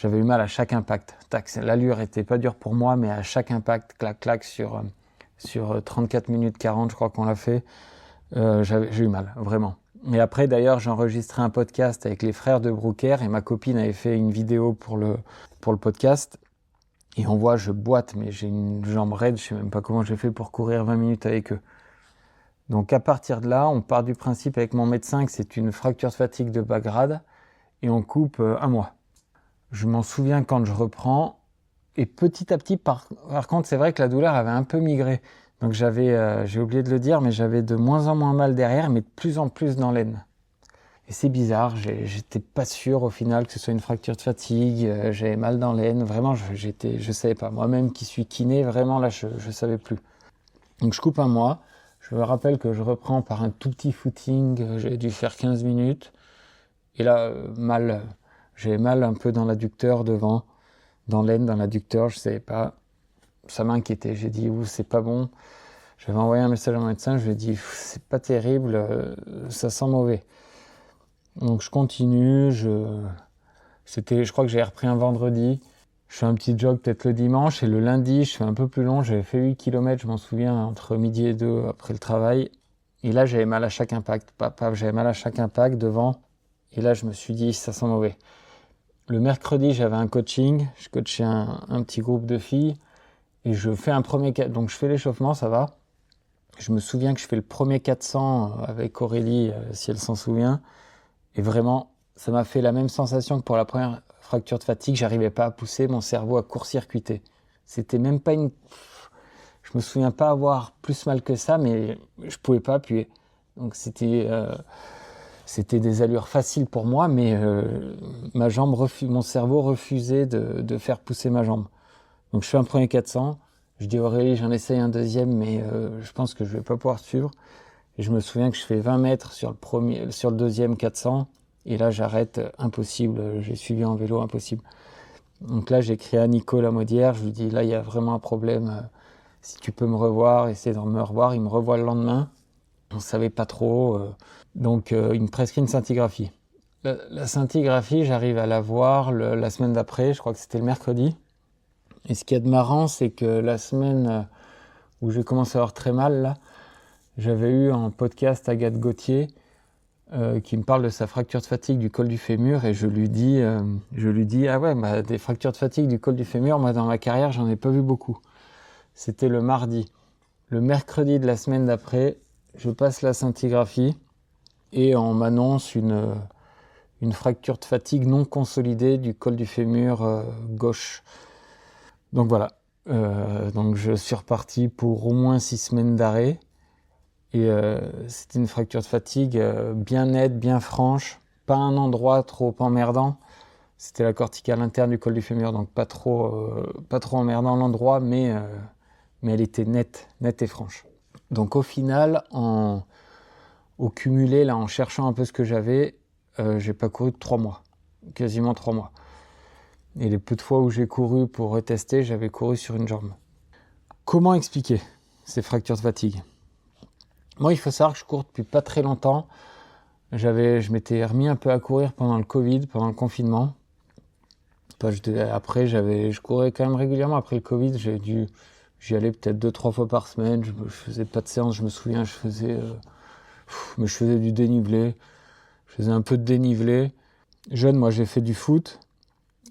à chaque impact. Tac, l'allure était pas dure pour moi, mais à chaque impact, clac, clac, sur 34 minutes 40, je crois qu'on l'a fait, j'ai eu mal, vraiment. Et après, d'ailleurs, j'ai enregistré un podcast avec les frères de Brooker et ma copine avait fait une vidéo pour le podcast. Et on voit, je boite, mais j'ai une jambe raide, je sais même pas comment j'ai fait pour courir 20 minutes avec eux. Donc à partir de là, on part du principe avec mon médecin que c'est une fracture de fatigue de bas grade et on coupe un mois. Je m'en souviens quand je reprends et petit à petit, par contre, c'est vrai que la douleur avait un peu migré. Donc j'ai oublié de le dire, mais j'avais de moins en moins mal derrière, mais de plus en plus dans l'aine. Et c'est bizarre, j'étais pas sûr au final que ce soit une fracture de fatigue, j'avais mal dans l'aine, vraiment je savais pas. Moi-même qui suis kiné, vraiment là je savais plus. Donc je coupe un mois, je me rappelle que je reprends par un tout petit footing, j'ai dû faire 15 minutes. Et là, j'avais mal un peu dans l'adducteur devant, dans l'aine, dans l'adducteur, je savais pas. Ça m'inquiétait, j'ai dit, c'est pas bon. J'avais envoyé un message à mon médecin, je lui ai dit, c'est pas terrible, ça sent mauvais. Donc je continue, je crois que j'ai repris un vendredi. Je fais un petit jog peut-être le dimanche et le lundi, je fais un peu plus long. J'avais fait 8 km, je m'en souviens, entre midi et 2 après le travail. Et là, j'avais mal à chaque impact. J'avais mal à chaque impact devant. Et là, je me suis dit, ça sent mauvais. Le mercredi, j'avais un coaching. Je coachais un petit groupe de filles. Et je fais un premier... Donc, je fais l'échauffement, ça va. Je me souviens que je fais le premier 400 avec Aurélie, si elle s'en souvient. Et vraiment, ça m'a fait la même sensation que pour la première fracture de fatigue. J'arrivais pas à pousser, mon cerveau a court-circuité. C'était même pas une... Je me souviens pas avoir plus mal que ça, mais je pouvais pas appuyer. Donc c'était des allures faciles pour moi, mais mon cerveau refusait de faire pousser ma jambe. Donc je fais un premier 400. Je dis Aurélie, j'en essaye un deuxième, mais je pense que je vais pas pouvoir suivre. Et je me souviens que je fais 20 mètres sur le deuxième 400. Et là, j'arrête, impossible. J'ai suivi en vélo, impossible. Donc là, j'écris à Nicolas Maudière. Je lui dis, là, il y a vraiment un problème. Si tu peux me revoir, essaie de me revoir. Il me revoit le lendemain. On ne savait pas trop. Donc, il me prescrit une scintigraphie. La scintigraphie, j'arrive à la voir la semaine d'après. Je crois que c'était le mercredi. Et ce qu'il y a de marrant, c'est que la semaine où j'ai commencé à avoir très mal, là, j'avais eu en podcast Agathe Gauthier qui me parle de sa fracture de fatigue du col du fémur et je lui dis ah ouais, des fractures de fatigue du col du fémur, moi dans ma carrière j'en ai pas vu beaucoup. C'était le mardi. Le mercredi de la semaine d'après, je passe la scintigraphie et on m'annonce une fracture de fatigue non consolidée du col du fémur gauche. Donc voilà, donc je suis reparti pour au moins 6 semaines d'arrêt. Et c'était une fracture de fatigue bien nette, bien franche, pas un endroit trop emmerdant. C'était la corticale interne du col du fémur, donc pas trop emmerdant l'endroit, mais elle était nette et franche. Donc au final, au cumulé, là, en cherchant un peu ce que j'avais, j'ai pas couru que 3 mois, quasiment 3 mois. Et les peu de fois où j'ai couru pour retester, j'avais couru sur une jambe. Comment expliquer ces fractures de fatigue ? Moi, il faut savoir que je cours depuis pas très longtemps. Je m'étais remis un peu à courir pendant le Covid, pendant le confinement. Après, je courais quand même régulièrement. Après le Covid, j'y allais peut-être 2-3 fois par semaine. Je faisais pas de séance, je me souviens. Je faisais du dénivelé. Je faisais un peu de dénivelé. Jeune, moi, j'ai fait du foot.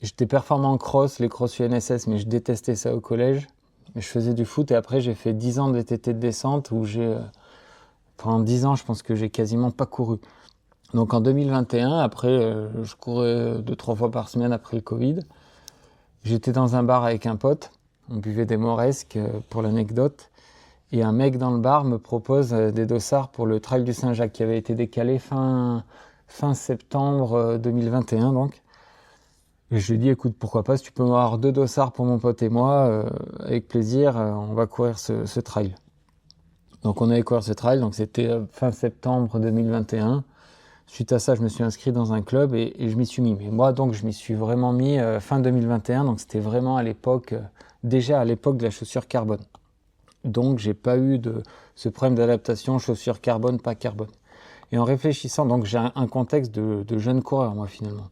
J'étais performant en cross, les cross UNSS, mais je détestais ça au collège. Mais je faisais du foot et après, j'ai fait 10 ans de VTT de descente où pendant 10 ans, je pense que j'ai quasiment pas couru. Donc en 2021, après, je courais 2-3 fois par semaine après le Covid. J'étais dans un bar avec un pote. On buvait des moresques pour l'anecdote. Et un mec dans le bar me propose des dossards pour le Trail du Saint-Jacques qui avait été décalé fin septembre 2021 donc. Et je lui ai dit, écoute, pourquoi pas, si tu peux m'avoir 2 dossards pour mon pote et moi, avec plaisir, on va courir ce trail. Donc on allait courir ce trail, donc c'était fin septembre 2021. Suite à ça, je me suis inscrit dans un club et je m'y suis mis. Mais moi, donc, je m'y suis vraiment mis fin 2021, donc c'était vraiment à l'époque, déjà à l'époque de la chaussure carbone. Donc j'ai pas eu ce problème d'adaptation, chaussure carbone, pas carbone. Et en réfléchissant, donc j'ai un contexte de jeune coureur, moi, finalement.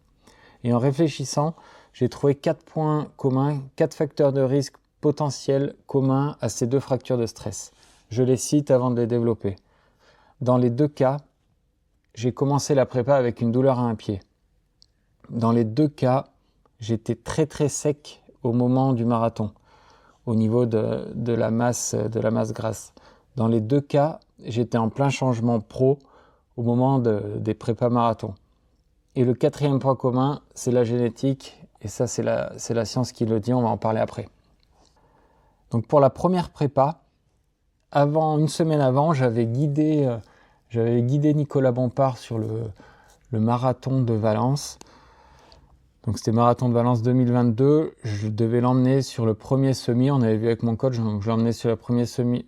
Et en réfléchissant, j'ai trouvé 4 points communs, 4 facteurs de risque potentiels communs à ces 2 fractures de stress. Je les cite avant de les développer. Dans les 2 cas, j'ai commencé la prépa avec une douleur à un pied. Dans les 2 cas, j'étais très très sec au moment du marathon, au niveau de la masse grasse. Dans les 2 cas, j'étais en plein changement pro au moment des prépas marathons. Et le 4e point commun, c'est la génétique, et ça c'est la science qui le dit, on va en parler après. Donc pour la première prépa, une semaine avant, j'avais guidé Nicolas Bompard sur le marathon de Valence. Donc c'était marathon de Valence 2022, je devais l'emmener sur le premier semi, on avait vu avec mon coach, donc je l'emmenais sur le premier semi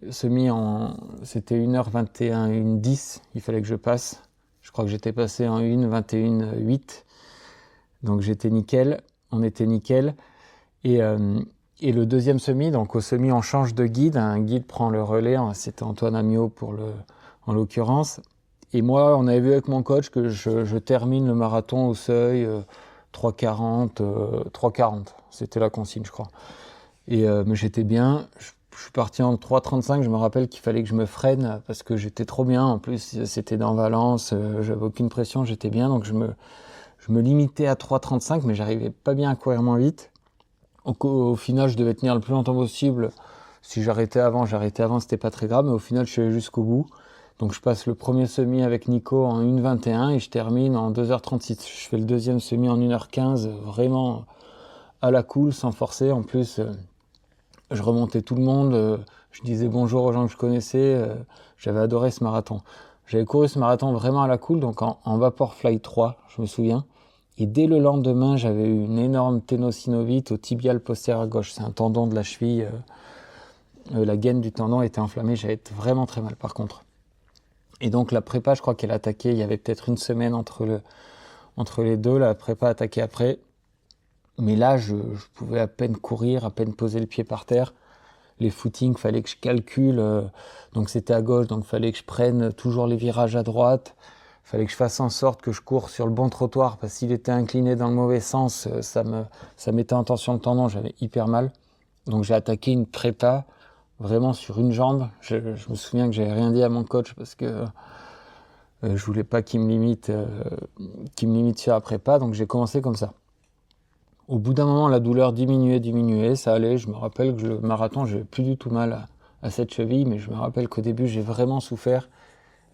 c'était 1h21, 1h10, il fallait que je passe. Je crois que j'étais passé en 1h21.8, donc j'étais nickel, on était nickel. Et le deuxième semi, donc au semi on change de guide, un guide prend le relais, c'était Antoine Amiot en l'occurrence. Et moi, on avait vu avec mon coach que je termine le marathon au seuil 3,40, c'était la consigne je crois. Mais j'étais bien, je suis parti en 3,35, je me rappelle qu'il fallait que je me freine parce que j'étais trop bien, en plus c'était dans Valence, j'avais aucune pression, j'étais bien, donc je me limitais à 3,35 mais j'arrivais pas bien à courir moins vite. Au final, je devais tenir le plus longtemps possible. Si j'arrêtais avant, c'était pas très grave, mais au final, je suis allé jusqu'au bout. Donc je passe le premier semi avec Nico en 1h21 et je termine en 2h36. Je fais le deuxième semi en 1h15, vraiment à la cool, sans forcer. En plus, je remontais tout le monde, je disais bonjour aux gens que je connaissais. J'avais adoré ce marathon. J'avais couru ce marathon vraiment à la cool, donc en Vaporfly 3, je me souviens. Et dès le lendemain, j'avais eu une énorme ténosynovite au tibial postérieur gauche. C'est un tendon de la cheville. La gaine du tendon était inflammée. J'avais vraiment très mal par contre. Et donc la prépa, je crois qu'elle attaquait. Il y avait peut-être une semaine entre les deux. La prépa attaquait après. Mais là, je pouvais à peine courir, à peine poser le pied par terre. Les footings, fallait que je calcule. Donc c'était à gauche, donc fallait que je prenne toujours les virages à droite. Fallait que je fasse en sorte que je cours sur le bon trottoir parce que s'il était incliné dans le mauvais sens, ça mettait en tension le tendon, j'avais hyper mal. Donc j'ai attaqué une prépa vraiment sur une jambe. Je me souviens que j'avais rien dit à mon coach parce que je voulais pas qu'il me limite sur la prépa, donc j'ai commencé comme ça. Au bout d'un moment, la douleur diminuait, ça allait. Je me rappelle que le marathon, j'avais plus du tout mal à cette cheville, mais je me rappelle qu'au début, j'ai vraiment souffert.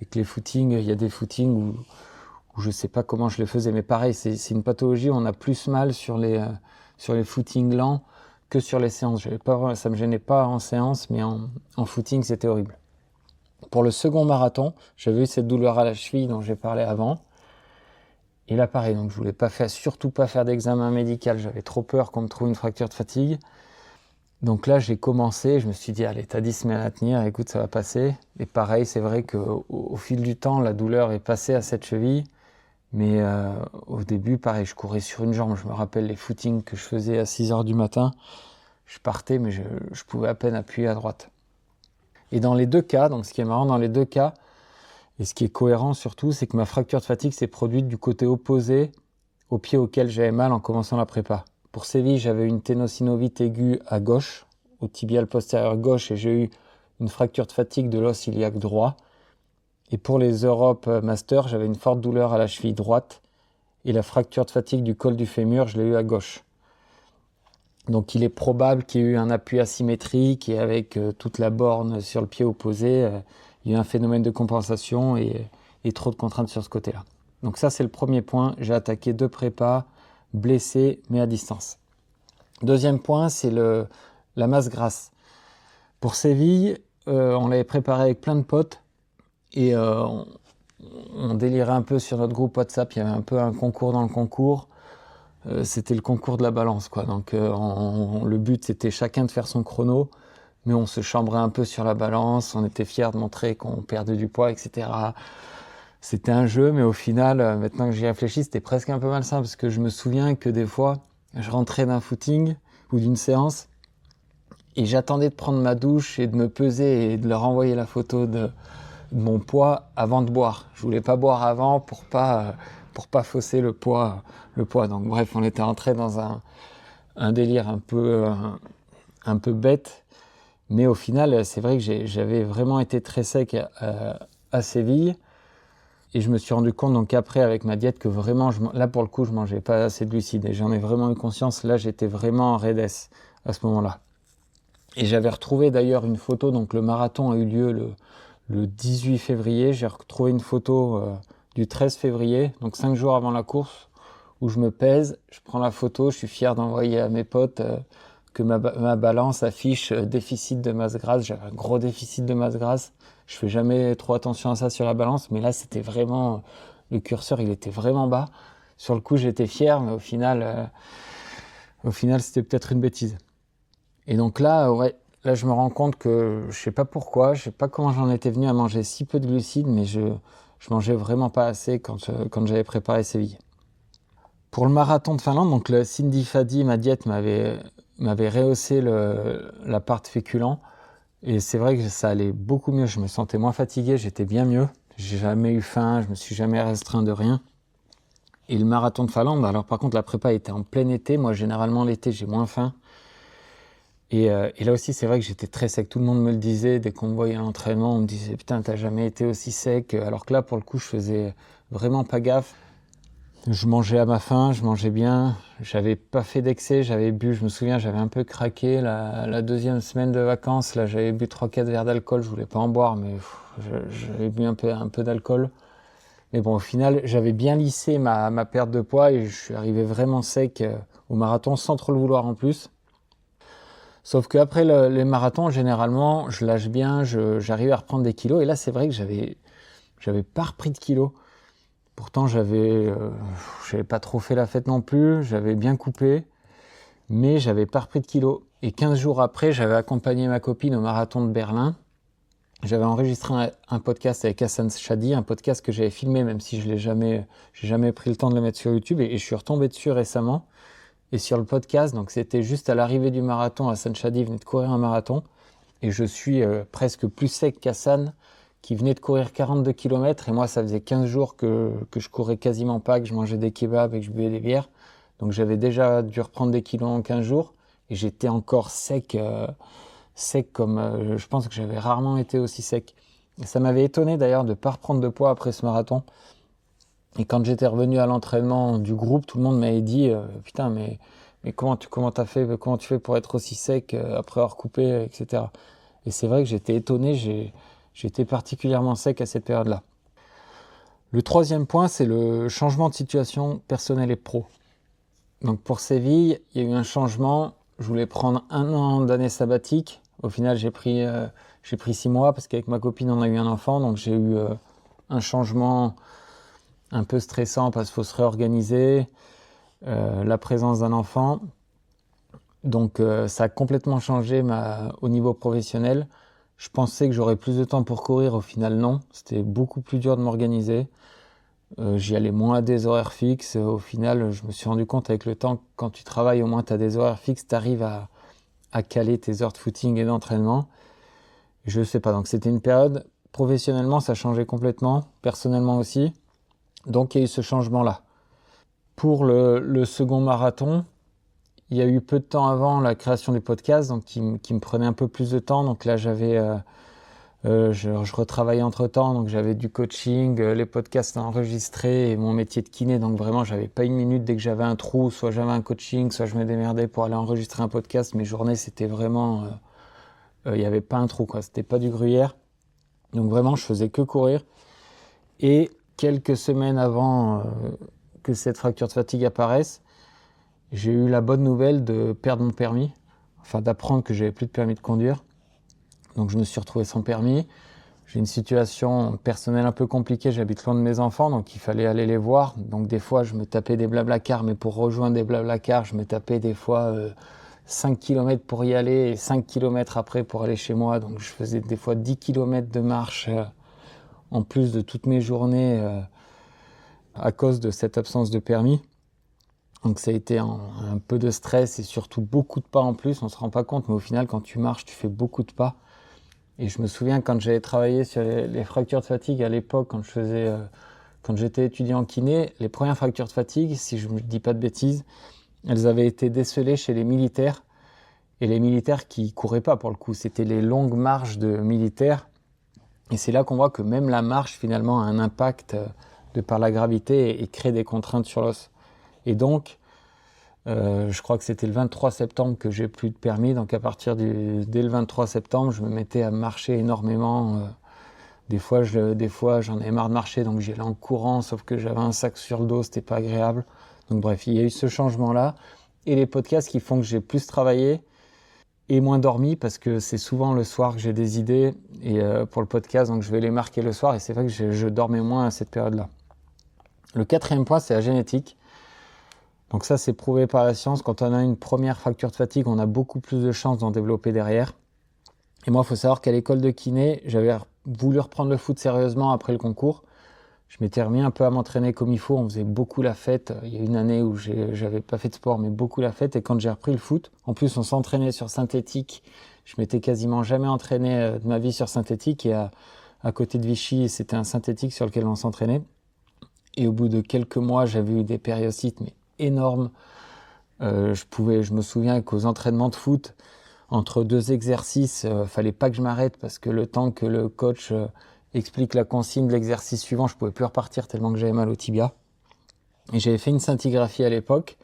Et que les footings, il y a des footings où je sais pas comment je les faisais, mais pareil, c'est une pathologie où on a plus mal sur les footings lents que sur les séances. Ça me gênait pas en séance, mais en footing, c'était horrible. Pour le second marathon, j'avais eu cette douleur à la cheville dont j'ai parlé avant. Et là, pareil, donc je voulais surtout pas faire d'examen médical. J'avais trop peur qu'on me trouve une fracture de fatigue. Donc là, j'ai commencé, je me suis dit, allez, t'as 10 semaines à tenir, écoute, ça va passer. Et pareil, c'est vrai qu'au fil du temps, la douleur est passée à cette cheville. Mais au début, pareil, je courais sur une jambe. Je me rappelle les footings que je faisais à 6h du matin. Je partais, mais je pouvais à peine appuyer à droite. Et dans les 2 cas, donc ce qui est marrant dans les 2 cas, et ce qui est cohérent surtout, c'est que ma fracture de fatigue s'est produite du côté opposé au pied auquel j'avais mal en commençant la prépa. Pour Séville, j'avais une ténosynovite aiguë à gauche, au tibial postérieur gauche, et j'ai eu une fracture de fatigue de l'os iliaque droit. Et pour les Europe Master, j'avais une forte douleur à la cheville droite, et la fracture de fatigue du col du fémur, je l'ai eu à gauche. Donc il est probable qu'il y ait eu un appui asymétrique, et avec toute la borne sur le pied opposé, il y a eu un phénomène de compensation et trop de contraintes sur ce côté-là. Donc ça, c'est le premier point. J'ai attaqué 2 prépas, blessé, mais à distance. Deuxième point, c'est la masse grasse. Pour Séville, on l'avait préparé avec plein de potes et on délirait un peu sur notre groupe WhatsApp. Il y avait un peu un concours dans le concours. c'était le concours de la balance, quoi. Donc le but c'était chacun de faire son chrono, mais on se chambrait un peu sur la balance, on était fiers de montrer qu'on perdait du poids, etc. C'était un jeu, mais au final, maintenant que j'y réfléchis, c'était presque un peu malsain, parce que je me souviens que des fois, je rentrais d'un footing ou d'une séance, et j'attendais de prendre ma douche et de me peser et de leur envoyer la photo de mon poids avant de boire. Je voulais pas boire avant pour pas fausser le poids. Donc bref, on était entré dans un délire un peu bête, mais au final, c'est vrai que j'avais vraiment été très sec à Séville, et je me suis rendu compte donc après avec ma diète que vraiment, là pour le coup, je mangeais pas assez de glucides, et j'en ai vraiment eu conscience. Là, j'étais vraiment en raidesse à ce moment-là. Et j'avais retrouvé d'ailleurs une photo, donc le marathon a eu lieu le 18 février, j'ai retrouvé une photo du 13 février, donc 5 jours avant la course, où je me pèse, je prends la photo, je suis fier d'envoyer à mes potes que ma balance affiche déficit de masse grasse. J'avais un gros déficit de masse grasse, je fais jamais trop attention à ça sur la balance, mais là c'était vraiment, le curseur il était vraiment bas. Sur le coup j'étais fier, mais au final c'était peut-être une bêtise. Et donc là, là je me rends compte que je sais pas pourquoi, je sais pas comment j'en étais venu à manger si peu de glucides, mais je mangeais vraiment pas assez quand j'avais préparé Séville. Pour le marathon de Finlande, donc le Cindy Fadi, ma diète m'avait rehaussé la part féculent, et c'est vrai que ça allait beaucoup mieux. Je me sentais moins fatigué, j'étais bien mieux. J'ai jamais eu faim, je me suis jamais restreint de rien. Et le marathon de Finlande, alors par contre la prépa était en plein été. Moi généralement l'été j'ai moins faim. Et là aussi, c'est vrai que j'étais très sec. Tout le monde me le disait. Dès qu'on me voyait à l'entraînement, on me disait « Putain, t'as jamais été aussi sec ?» Alors que là, pour le coup, je faisais vraiment pas gaffe. Je mangeais à ma faim, je mangeais bien. J'avais pas fait d'excès, j'avais bu. Je me souviens, j'avais un peu craqué la deuxième semaine de vacances. Là, j'avais bu 3-4 verres d'alcool. Je voulais pas en boire, mais j'avais bu un peu d'alcool. Mais bon, au final, j'avais bien lissé ma perte de poids, et je suis arrivé vraiment sec au marathon sans trop le vouloir en plus. Sauf qu'après les marathons, généralement, je lâche bien, j'arrive à reprendre des kilos. Et là, c'est vrai que j'avais pas repris de kilos. Pourtant, j'avais pas trop fait la fête non plus, j'avais bien coupé, mais j'avais pas repris de kilos. Et 15 jours après, j'avais accompagné ma copine au marathon de Berlin. J'avais enregistré un podcast avec Hassan Chadi, un podcast que j'avais filmé, même si j'ai jamais pris le temps de le mettre sur YouTube, et je suis retombé dessus récemment. Et sur le podcast, donc c'était juste à l'arrivée du marathon, Hassan Chadi venait de courir un marathon, et je suis presque plus sec qu'Hassan, qui venait de courir 42 km, et moi ça faisait 15 jours que je courais quasiment pas, que je mangeais des kebabs et que je buvais des bières. Donc j'avais déjà dû reprendre des kilos en 15 jours, et j'étais encore sec comme je pense que j'avais rarement été aussi sec. Et ça m'avait étonné d'ailleurs de ne pas reprendre de poids après ce marathon. Et quand j'étais revenu à l'entraînement du groupe, tout le monde m'avait dit putain, mais comment tu fais pour être aussi sec après avoir coupé, etc. Et c'est vrai que j'étais étonné, j'étais particulièrement sec à cette période-là. Le troisième point, c'est le changement de situation personnelle et pro. Donc pour Séville, il y a eu un changement. Je voulais prendre 1 an d'année sabbatique. Au final, j'ai pris 6 mois parce qu'avec ma copine, on a eu un enfant. Donc j'ai eu un changement un peu stressant parce qu'il faut se réorganiser, la présence d'un enfant. Donc ça a complètement changé au niveau professionnel. Je pensais que j'aurais plus de temps pour courir, au final non. C'était beaucoup plus dur de m'organiser. J'y allais moins à des horaires fixes. Au final, je me suis rendu compte avec le temps, quand tu travailles, au moins tu as des horaires fixes, tu arrives à caler tes heures de footing et d'entraînement. Je sais pas, donc c'était une période, professionnellement ça changeait complètement, personnellement aussi. Donc il y a eu ce changement-là. Pour le second marathon, il y a eu peu de temps avant la création du podcast, donc qui me prenait un peu plus de temps. Donc là, je retravaillais entre-temps, donc j'avais du coaching, les podcasts enregistrés et mon métier de kiné. Donc vraiment, j'avais pas une minute dès que j'avais un trou, soit j'avais un coaching, soit je me démerdais pour aller enregistrer un podcast. Mes journées, c'était vraiment... il n'y avait pas un trou, quoi. C'était pas du gruyère. Donc vraiment, je faisais que courir. Et quelques semaines avant que cette fracture de fatigue apparaisse, j'ai eu la bonne nouvelle de perdre mon permis, enfin d'apprendre que j'avais plus de permis de conduire. Donc je me suis retrouvé sans permis. J'ai une situation personnelle un peu compliquée, j'habite loin de mes enfants, donc il fallait aller les voir. Donc des fois, je me tapais des Blablacar, mais pour rejoindre des Blablacar, je me tapais des fois 5 km pour y aller et 5 km après pour aller chez moi. Donc je faisais des fois 10 km de marche en plus de toutes mes journées à cause de cette absence de permis. Donc ça a été un peu de stress et surtout beaucoup de pas en plus. On se rend pas compte, mais au final, quand tu marches, tu fais beaucoup de pas. Et je me souviens quand j'avais travaillé sur les fractures de fatigue à l'époque, quand j'étais étudiant en kiné, les premières fractures de fatigue, si je ne dis pas de bêtises, elles avaient été décelées chez les militaires. Et les militaires qui couraient pas pour le coup, c'était les longues marches de militaires. Et c'est là qu'on voit que même la marche finalement a un impact de par la gravité et crée des contraintes sur l'os. Et donc, je crois que c'était le 23 septembre que j'ai plus de permis. Donc à partir dès le 23 septembre, je me mettais à marcher énormément. Des fois, j'en avais marre de marcher, donc j'y allais en courant, sauf que j'avais un sac sur le dos, c'était pas agréable. Donc bref, il y a eu ce changement-là. Et les podcasts qui font que j'ai plus travaillé et moins dormi, parce que c'est souvent le soir que j'ai des idées et pour le podcast, donc je vais les marquer le soir. Et c'est vrai que je dormais moins à cette période-là. Le 4e point, c'est la génétique. Donc ça, c'est prouvé par la science. Quand on a une première fracture de fatigue, on a beaucoup plus de chances d'en développer derrière. Et moi, il faut savoir qu'à l'école de kiné, j'avais voulu reprendre le foot sérieusement après le concours. Je m'étais remis un peu à m'entraîner comme il faut. On faisait beaucoup la fête. Il y a une année où j'avais pas fait de sport, mais beaucoup la fête. Et quand j'ai repris le foot, en plus, on s'entraînait sur synthétique. Je m'étais quasiment jamais entraîné de ma vie sur synthétique. Et à côté de Vichy, c'était un synthétique sur lequel on s'entraînait. Et au bout de quelques mois, j'avais eu des périocytes, mais énorme. Je me souviens qu'aux entraînements de foot, entre 2 exercices, fallait pas que je m'arrête parce que le temps que le coach explique la consigne de l'exercice suivant, je pouvais plus repartir tellement que j'avais mal au tibia. Et j'avais fait une scintigraphie à l'époque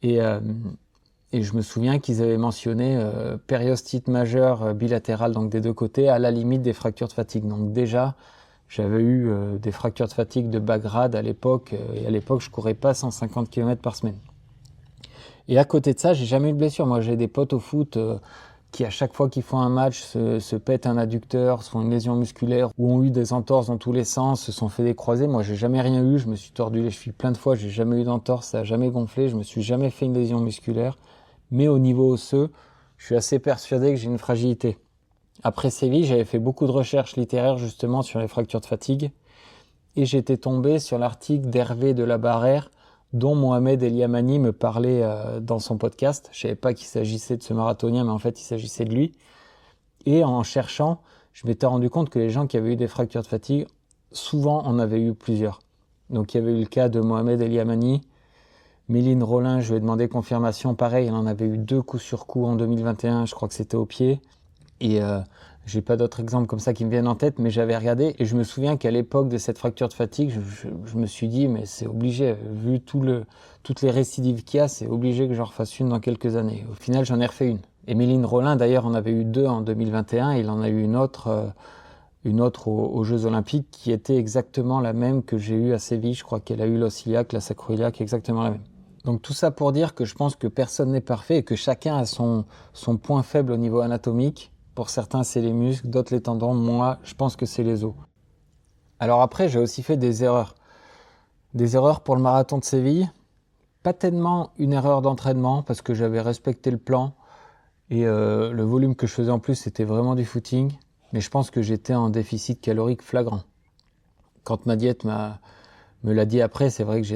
et je me souviens qu'ils avaient mentionné périostite majeure bilatérale, donc des deux côtés, à la limite des fractures de fatigue. Donc déjà, j'avais eu des fractures de fatigue de bas grade à l'époque, et à l'époque, je courais pas 150 km par semaine. Et à côté de ça, j'ai jamais eu de blessure. Moi, j'ai des potes au foot qui, à chaque fois qu'ils font un match, se pètent un adducteur, se font une lésion musculaire, ou ont eu des entorses dans tous les sens, se sont fait des croisés. Moi, j'ai jamais rien eu. Je me suis tordu les chevilles plein de fois. J'ai jamais eu d'entorse, ça a jamais gonflé. Je me suis jamais fait une lésion musculaire. Mais au niveau osseux, je suis assez persuadé que j'ai une fragilité. Après Séville, j'avais fait beaucoup de recherches littéraires justement sur les fractures de fatigue et j'étais tombé sur l'article d'Hervé de la Barrère dont Mohamed El Yamani me parlait dans son podcast. Je savais pas qu'il s'agissait de ce marathonien, mais en fait il s'agissait de lui. Et en cherchant, je m'étais rendu compte que les gens qui avaient eu des fractures de fatigue, souvent en avaient eu plusieurs. Donc il y avait eu le cas de Mohamed El Yamani, Méline Rollin, je lui ai demandé confirmation, pareil, elle en avait eu 2 coup sur coup en 2021, je crois que c'était au pied. Et j'ai pas d'autres exemples comme ça qui me viennent en tête, mais j'avais regardé et je me souviens qu'à l'époque de cette fracture de fatigue, je me suis dit, mais c'est obligé, vu toutes les récidives qu'il y a, c'est obligé que j'en refasse une dans quelques années. Au final, j'en ai refait une. Et Méline Rollin, d'ailleurs, en avait eu 2 en 2021, et il en a eu une autre aux Jeux Olympiques qui était exactement la même que j'ai eue à Séville. Je crois qu'elle a eu l'os iliaque, la sacro-iliaque, exactement la même. Donc tout ça pour dire que je pense que personne n'est parfait et que chacun a son point faible au niveau anatomique. Pour certains, c'est les muscles, d'autres les tendons. Moi, je pense que c'est les os. Alors après, j'ai aussi fait des erreurs. Des erreurs pour le marathon de Séville. Pas tellement une erreur d'entraînement parce que j'avais respecté le plan et le volume que je faisais en plus, c'était vraiment du footing. Mais je pense que j'étais en déficit calorique flagrant. Quand ma diète me l'a dit après, c'est vrai que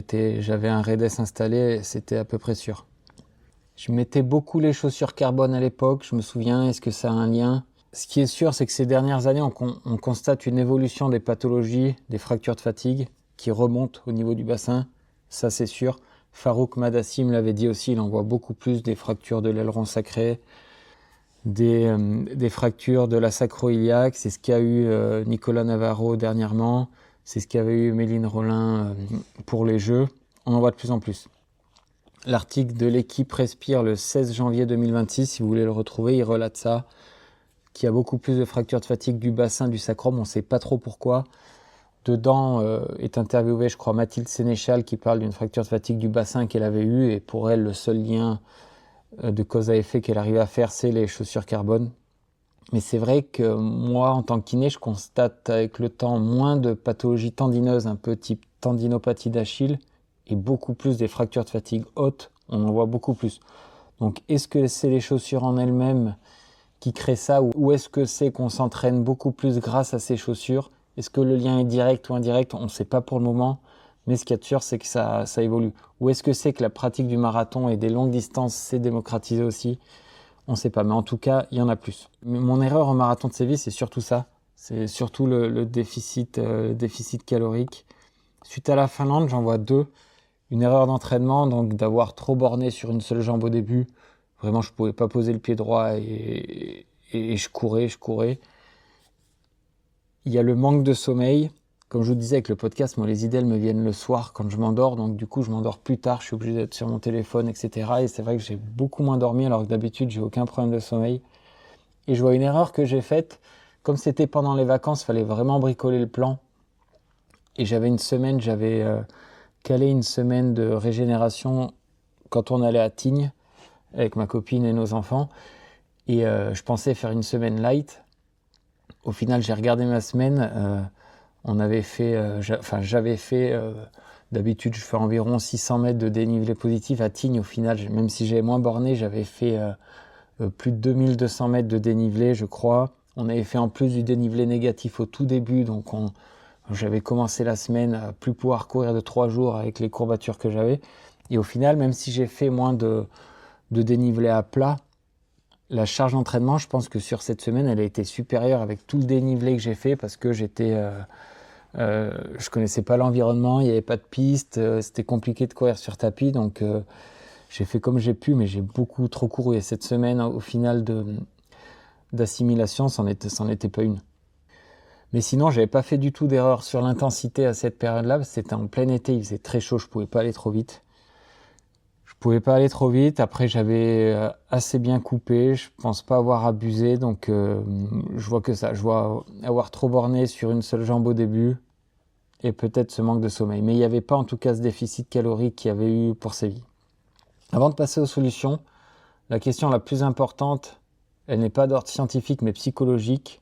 j'avais un REDES installé, c'était à peu près sûr. Je mettais beaucoup les chaussures carbone à l'époque, je me souviens, est-ce que ça a un lien ? Ce qui est sûr, c'est que ces dernières années, on constate une évolution des pathologies, des fractures de fatigue, qui remontent au niveau du bassin, ça c'est sûr. Farouk Madassim l'avait dit aussi, il en voit beaucoup plus des fractures de l'aileron sacré, des fractures de la sacro-iliaque, c'est ce qu'a eu Nicolas Navarro dernièrement, c'est ce qu'avait eu Méline Rollin pour les Jeux, on en voit de plus en plus. L'article de l'équipe Respire le 16 janvier 2026, si vous voulez le retrouver, il relate ça, qu'il y a beaucoup plus de fractures de fatigue du bassin, du sacrum, on ne sait pas trop pourquoi. Dedans est interviewé, je crois, Mathilde Sénéchal qui parle d'une fracture de fatigue du bassin qu'elle avait eue et pour elle, le seul lien de cause à effet qu'elle arrivait à faire, c'est les chaussures carbone. Mais c'est vrai que moi, en tant que kiné, je constate avec le temps moins de pathologies tendineuses, un peu type tendinopathie d'Achille, et beaucoup plus des fractures de fatigue hautes. On en voit beaucoup plus. Donc, est-ce que c'est les chaussures en elles-mêmes qui créent ça, ou est-ce que c'est qu'on s'entraîne beaucoup plus grâce à ces chaussures? Est-ce que le lien est direct ou indirect? On ne sait pas pour le moment, mais ce qu'il y a de sûr, c'est que ça évolue. Ou est-ce que c'est que la pratique du marathon et des longues distances s'est démocratisée aussi? On ne sait pas, mais en tout cas, il y en a plus. Mais mon erreur au marathon de Séville, c'est surtout ça. C'est surtout le déficit calorique. Suite à la Finlande, j'en vois deux. Une erreur d'entraînement, donc d'avoir trop borné sur une seule jambe au début. Vraiment, je ne pouvais pas poser le pied droit et je courais. Il y a le manque de sommeil. Comme je vous disais avec le podcast, moi, les idées, elles me viennent le soir quand je m'endors. Donc, du coup, je m'endors plus tard. Je suis obligé d'être sur mon téléphone, etc. Et c'est vrai que j'ai beaucoup moins dormi, alors que d'habitude, j'ai aucun problème de sommeil. Et je vois une erreur que j'ai faite. Comme c'était pendant les vacances, il fallait vraiment bricoler le plan. Et j'avais calé une semaine de régénération quand on allait à Tignes avec ma copine et nos enfants. Et je pensais faire une semaine light. Au final, j'ai regardé ma semaine. J'avais fait, d'habitude, je fais environ 600 mètres de dénivelé positif. À Tignes, au final, même si j'ai moins borné, j'avais fait plus de 2200 mètres de dénivelé, je crois. On avait fait en plus du dénivelé négatif au tout début, donc j'avais commencé la semaine à plus pouvoir courir de 3 jours avec les courbatures que j'avais. Et au final, même si j'ai fait moins de dénivelé à plat, la charge d'entraînement, je pense que sur cette semaine, elle a été supérieure avec tout le dénivelé que j'ai fait parce que je connaissais pas l'environnement, il n'y avait pas de piste, c'était compliqué de courir sur tapis, donc j'ai fait comme j'ai pu, mais j'ai beaucoup trop couru. Et cette semaine, au final d'assimilation, c'en était pas une. Mais sinon, j'avais pas fait du tout d'erreur sur l'intensité à cette période-là. C'était en plein été, il faisait très chaud, je pouvais pas aller trop vite. Après, j'avais assez bien coupé. Je pense pas avoir abusé. Donc, je vois que ça. Je vois avoir trop borné sur une seule jambe au début. Et peut-être ce manque de sommeil. Mais il n'y avait pas en tout cas ce déficit calorique qu'il y avait eu pour Séville. Avant de passer aux solutions, la question la plus importante, elle n'est pas d'ordre scientifique mais psychologique.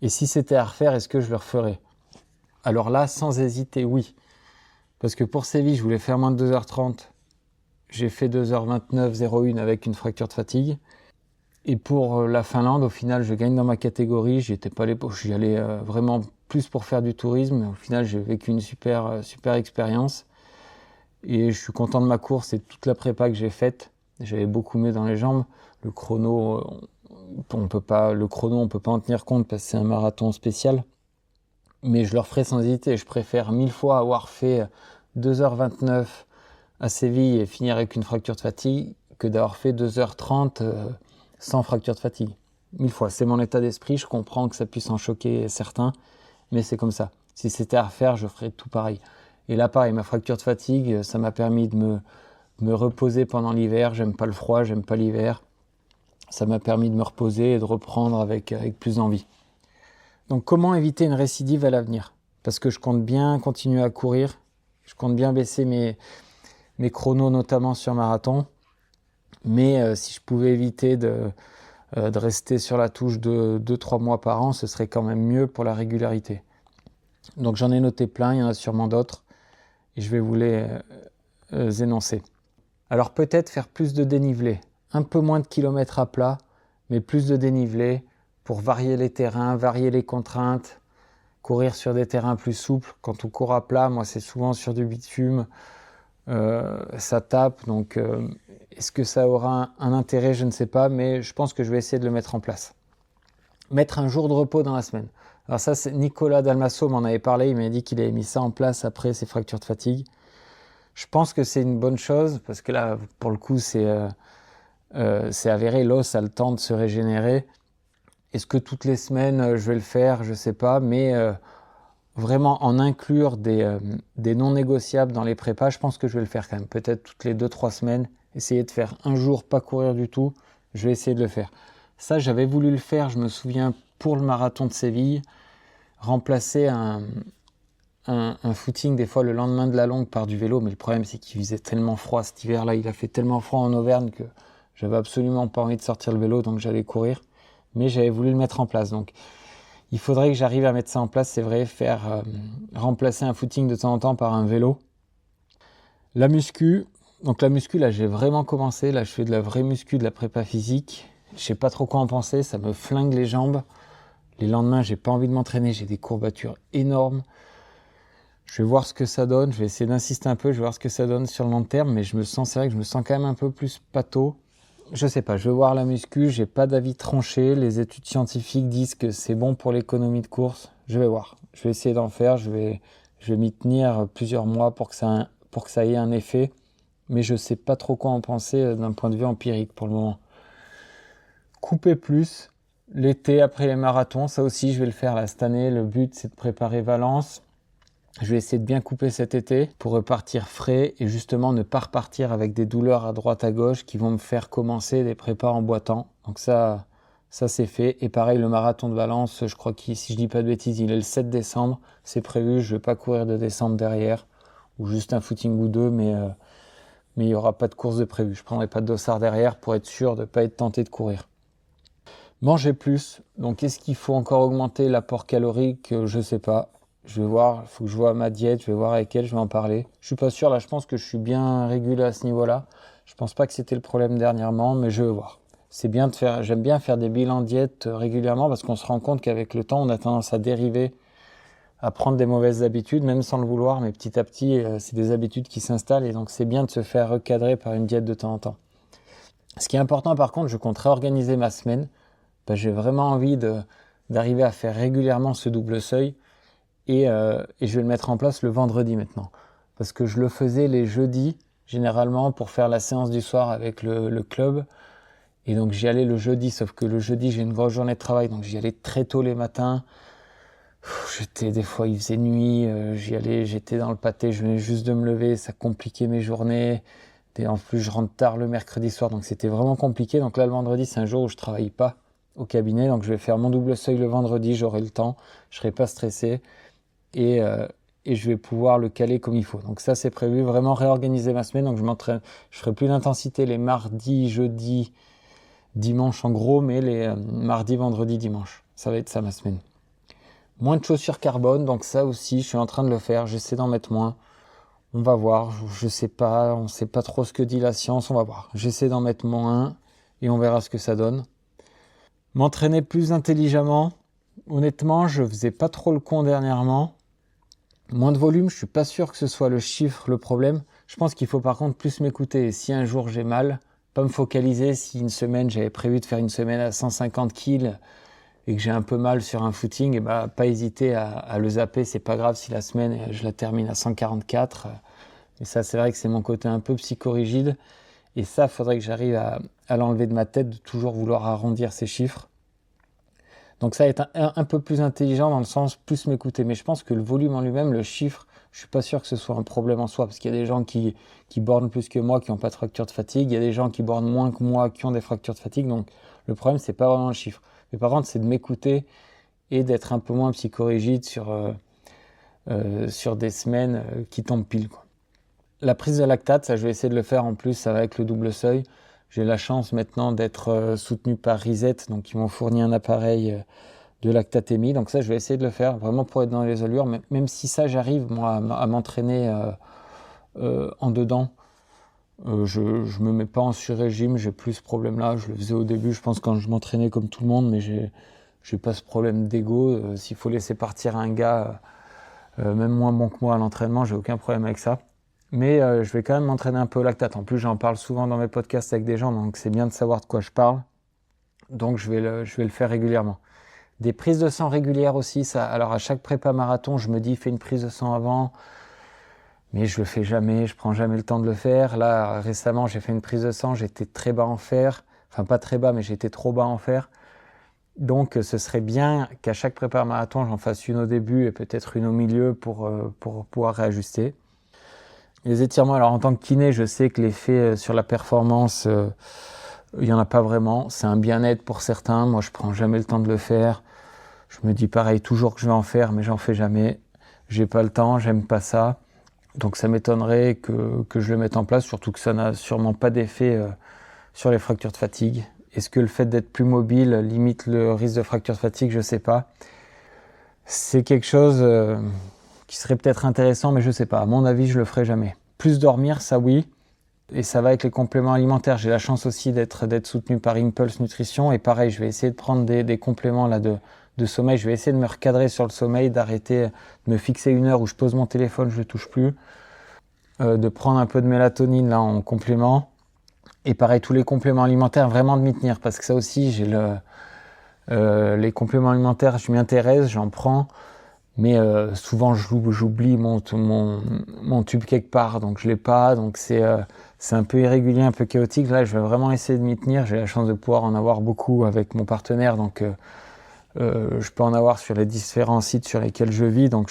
Et si c'était à refaire, est-ce que je le referais? Alors là, sans hésiter, oui. Parce que pour Séville, je voulais faire moins de 2h30. J'ai fait 2h29,01 avec une fracture de fatigue. Et pour la Finlande, au final, je gagne dans ma catégorie. J'y allais vraiment plus pour faire du tourisme. Au final, j'ai vécu une super expérience. Et je suis content de ma course et de toute la prépa que j'ai faite. J'avais beaucoup mieux dans les jambes. Le chrono, on peut pas en tenir compte parce que c'est un marathon spécial. Mais je le referai sans hésiter. Je préfère 1000 fois avoir fait 2h29 à Séville et finir avec une fracture de fatigue que d'avoir fait 2h30 sans fracture de fatigue. 1000 fois. C'est mon état d'esprit. Je comprends que ça puisse en choquer certains, mais c'est comme ça. Si c'était à refaire, je ferais tout pareil. Et là, pareil, ma fracture de fatigue, ça m'a permis de me reposer pendant l'hiver. J'aime pas le froid, j'aime pas l'hiver. Ça m'a permis de me reposer et de reprendre avec plus d'envie. Donc, comment éviter une récidive à l'avenir? Parce que je compte bien continuer à courir. Je compte bien baisser mes chronos, notamment sur marathon. Mais si je pouvais éviter de rester sur la touche de 2-3 mois par an, ce serait quand même mieux pour la régularité. Donc j'en ai noté plein, il y en a sûrement d'autres. Et je vais vous les énoncer. Alors peut-être faire plus de dénivelé. Un peu moins de kilomètres à plat, mais plus de dénivelé pour varier les terrains, varier les contraintes, courir sur des terrains plus souples. Quand on court à plat, moi c'est souvent sur du bitume, ça tape, donc est-ce que ça aura un intérêt? Je ne sais pas, mais je pense que je vais essayer de le mettre en place. Mettre un jour de repos dans la semaine. Alors ça, c'est Nicolas Dalmasso m'en avait parlé, il m'a dit qu'il avait mis ça en place après ses fractures de fatigue. Je pense que c'est une bonne chose, parce que là, pour le coup, c'est avéré, l'os a le temps de se régénérer. Est-ce que toutes les semaines, je vais le faire? Je ne sais pas, mais vraiment en inclure des non négociables dans les prépas, je pense que je vais le faire quand même. Peut-être toutes les 2-3 semaines, essayer de faire un jour, pas courir du tout, je vais essayer de le faire. Ça, j'avais voulu le faire, je me souviens, pour le marathon de Séville, remplacer un footing des fois le lendemain de la longue par du vélo, mais le problème c'est qu'il faisait tellement froid cet hiver-là, il a fait tellement froid en Auvergne que j'avais absolument pas envie de sortir le vélo, donc j'allais courir. mais j'avais voulu le mettre en place. Donc, il faudrait que j'arrive à mettre ça en place, c'est vrai, remplacer un footing de temps en temps par un vélo. La muscu, là, j'ai vraiment commencé. Là, je fais de la vraie muscu, de la prépa physique. Je sais pas trop quoi en penser, ça me flingue les jambes. Les lendemains, j'ai pas envie de m'entraîner, j'ai des courbatures énormes. Je vais voir ce que ça donne, je vais essayer d'insister un peu, je vais voir ce que ça donne sur le long terme, mais c'est vrai que je me sens quand même un peu plus pâteau. Je sais pas, je vais voir la muscu, j'ai pas d'avis tranché. Les études scientifiques disent que c'est bon pour l'économie de course. Je vais voir, je vais essayer d'en faire, je vais m'y tenir plusieurs mois pour que ça ait un effet, mais je sais pas trop quoi en penser d'un point de vue empirique pour le moment. Couper plus. L'été, après les marathons, ça aussi, je vais le faire là, cette année. Le but, c'est de préparer Valence. Je vais essayer de bien couper cet été pour repartir frais et justement ne pas repartir avec des douleurs à droite à gauche qui vont me faire commencer des prépas en boitant. Donc ça c'est fait. Et pareil, le marathon de Valence, je crois que si je dis pas de bêtises, il est le 7 décembre. C'est prévu, je vais pas courir de décembre derrière ou juste un footing ou deux, mais il n'y aura pas de course de prévu. Je prendrai pas de dossard derrière pour être sûr de ne pas être tenté de courir. Manger plus, donc est-ce qu'il faut encore augmenter l'apport calorique? Je sais pas, je vais voir, il faut que je vois ma diète, je vais voir avec elle, je vais en parler. Je suis pas sûr, là je pense que je suis bien régulé à ce niveau-là. Je pense pas que c'était le problème dernièrement, mais je vais voir. J'aime bien faire des bilans diète régulièrement parce qu'on se rend compte qu'avec le temps, on a tendance à dériver, à prendre des mauvaises habitudes, même sans le vouloir, mais petit à petit, c'est des habitudes qui s'installent et donc c'est bien de se faire recadrer par une diète de temps en temps. Ce qui est important par contre, je compte réorganiser ma semaine. J'ai vraiment envie d'arriver à faire régulièrement ce double seuil et je vais le mettre en place le vendredi maintenant. Parce que je le faisais les jeudis, généralement, pour faire la séance du soir avec le club. Et donc j'y allais le jeudi, sauf que le jeudi, j'ai une grosse journée de travail, donc j'y allais très tôt les matins. Des fois, il faisait nuit, j'étais dans le pâté, je venais juste de me lever, ça compliquait mes journées. Et en plus, je rentre tard le mercredi soir, donc c'était vraiment compliqué. Donc là, le vendredi, c'est un jour où je travaille pas au cabinet, donc je vais faire mon double seuil le vendredi, j'aurai le temps, je serai pas stressé et je vais pouvoir le caler comme il faut. Donc ça c'est prévu, vraiment réorganiser ma semaine, donc je ferai plus d'intensité les mardis, jeudis, dimanche en gros, mais les mardis, vendredi, dimanche. Ça va être ça ma semaine. Moins de chaussures carbone, donc ça aussi je suis en train de le faire, j'essaie d'en mettre moins. On va voir, je sais pas, on sait pas trop ce que dit la science, on va voir. J'essaie d'en mettre moins et on verra ce que ça donne. M'entraîner plus intelligemment. Honnêtement, je faisais pas trop le con dernièrement. Moins de volume, je suis pas sûr que ce soit le chiffre le problème. Je pense qu'il faut par contre plus m'écouter. Et si un jour j'ai mal, pas me focaliser. Si une semaine, j'avais prévu de faire une semaine à 150 kg et que j'ai un peu mal sur un footing, et pas hésiter à le zapper. C'est pas grave si la semaine, je la termine à 144. Mais ça, c'est vrai que c'est mon côté un peu psychorigide. Et ça, faudrait que j'arrive à l'enlever de ma tête, de toujours vouloir arrondir ces chiffres. Donc ça va être un peu plus intelligent dans le sens plus m'écouter. Mais je pense que le volume en lui-même, le chiffre, je suis pas sûr que ce soit un problème en soi. Parce qu'il y a des gens qui bornent plus que moi, qui n'ont pas de fracture de fatigue. Il y a des gens qui bornent moins que moi, qui ont des fractures de fatigue. Donc le problème, c'est pas vraiment le chiffre. Mais par contre, c'est de m'écouter et d'être un peu moins psychorigide sur des semaines qui tombent pile, quoi. La prise de lactate, ça je vais essayer de le faire en plus avec le double seuil. J'ai la chance maintenant d'être soutenu par Reset, donc ils m'ont fourni un appareil de lactatémie. Donc ça je vais essayer de le faire vraiment pour être dans les allures. Même si ça j'arrive moi à m'entraîner en dedans, je me mets pas en sur-régime, j'ai plus ce problème-là. Je le faisais au début, je pense quand je m'entraînais comme tout le monde, mais j'ai pas ce problème d'ego. S'il faut laisser partir un gars, même moins bon que moi à l'entraînement, j'ai aucun problème avec ça. Mais je vais quand même m'entraîner un peu au lactate. En plus, j'en parle souvent dans mes podcasts avec des gens, donc c'est bien de savoir de quoi je parle. Donc je vais le faire régulièrement. Des prises de sang régulières aussi. Ça. Alors à chaque prépa marathon, je me dis fais une prise de sang avant, mais je le fais jamais. Je prends jamais le temps de le faire. Là récemment, j'ai fait une prise de sang. J'étais très bas en fer. Enfin pas très bas, mais j'étais trop bas en fer. Donc ce serait bien qu'à chaque prépa marathon, j'en fasse une au début et peut-être une au milieu pour pouvoir réajuster. Les étirements, alors en tant que kiné, je sais que l'effet sur la performance, il n'y en a pas vraiment. C'est un bien-être pour certains. Moi, je prends jamais le temps de le faire. Je me dis pareil, toujours que je vais en faire, mais j'en fais jamais. J'ai pas le temps, j'aime pas ça. Donc ça m'étonnerait que je le mette en place, surtout que ça n'a sûrement pas d'effet sur les fractures de fatigue. Est-ce que le fait d'être plus mobile limite le risque de fracture de fatigue? Je ne sais pas. C'est quelque chose qui serait peut-être intéressant, mais je ne sais pas. À mon avis, je ne le ferai jamais. Plus dormir, ça oui. Et ça va avec les compléments alimentaires. J'ai la chance aussi d'être soutenu par Impulse Nutrition. Et pareil, je vais essayer de prendre des compléments là, de sommeil. Je vais essayer de me recadrer sur le sommeil, d'arrêter, de me fixer une heure où je pose mon téléphone, je ne le touche plus. De prendre un peu de mélatonine là, en complément. Et pareil, tous les compléments alimentaires, vraiment de m'y tenir. Parce que ça aussi, j'ai les compléments alimentaires, je m'y intéresse, j'en prends. Mais souvent, j'oublie mon tube quelque part. Donc, je ne l'ai pas. Donc, c'est un peu irrégulier, un peu chaotique. Là, je vais vraiment essayer de m'y tenir. J'ai la chance de pouvoir en avoir beaucoup avec mon partenaire. Donc, je peux en avoir sur les différents sites sur lesquels je vis. Donc,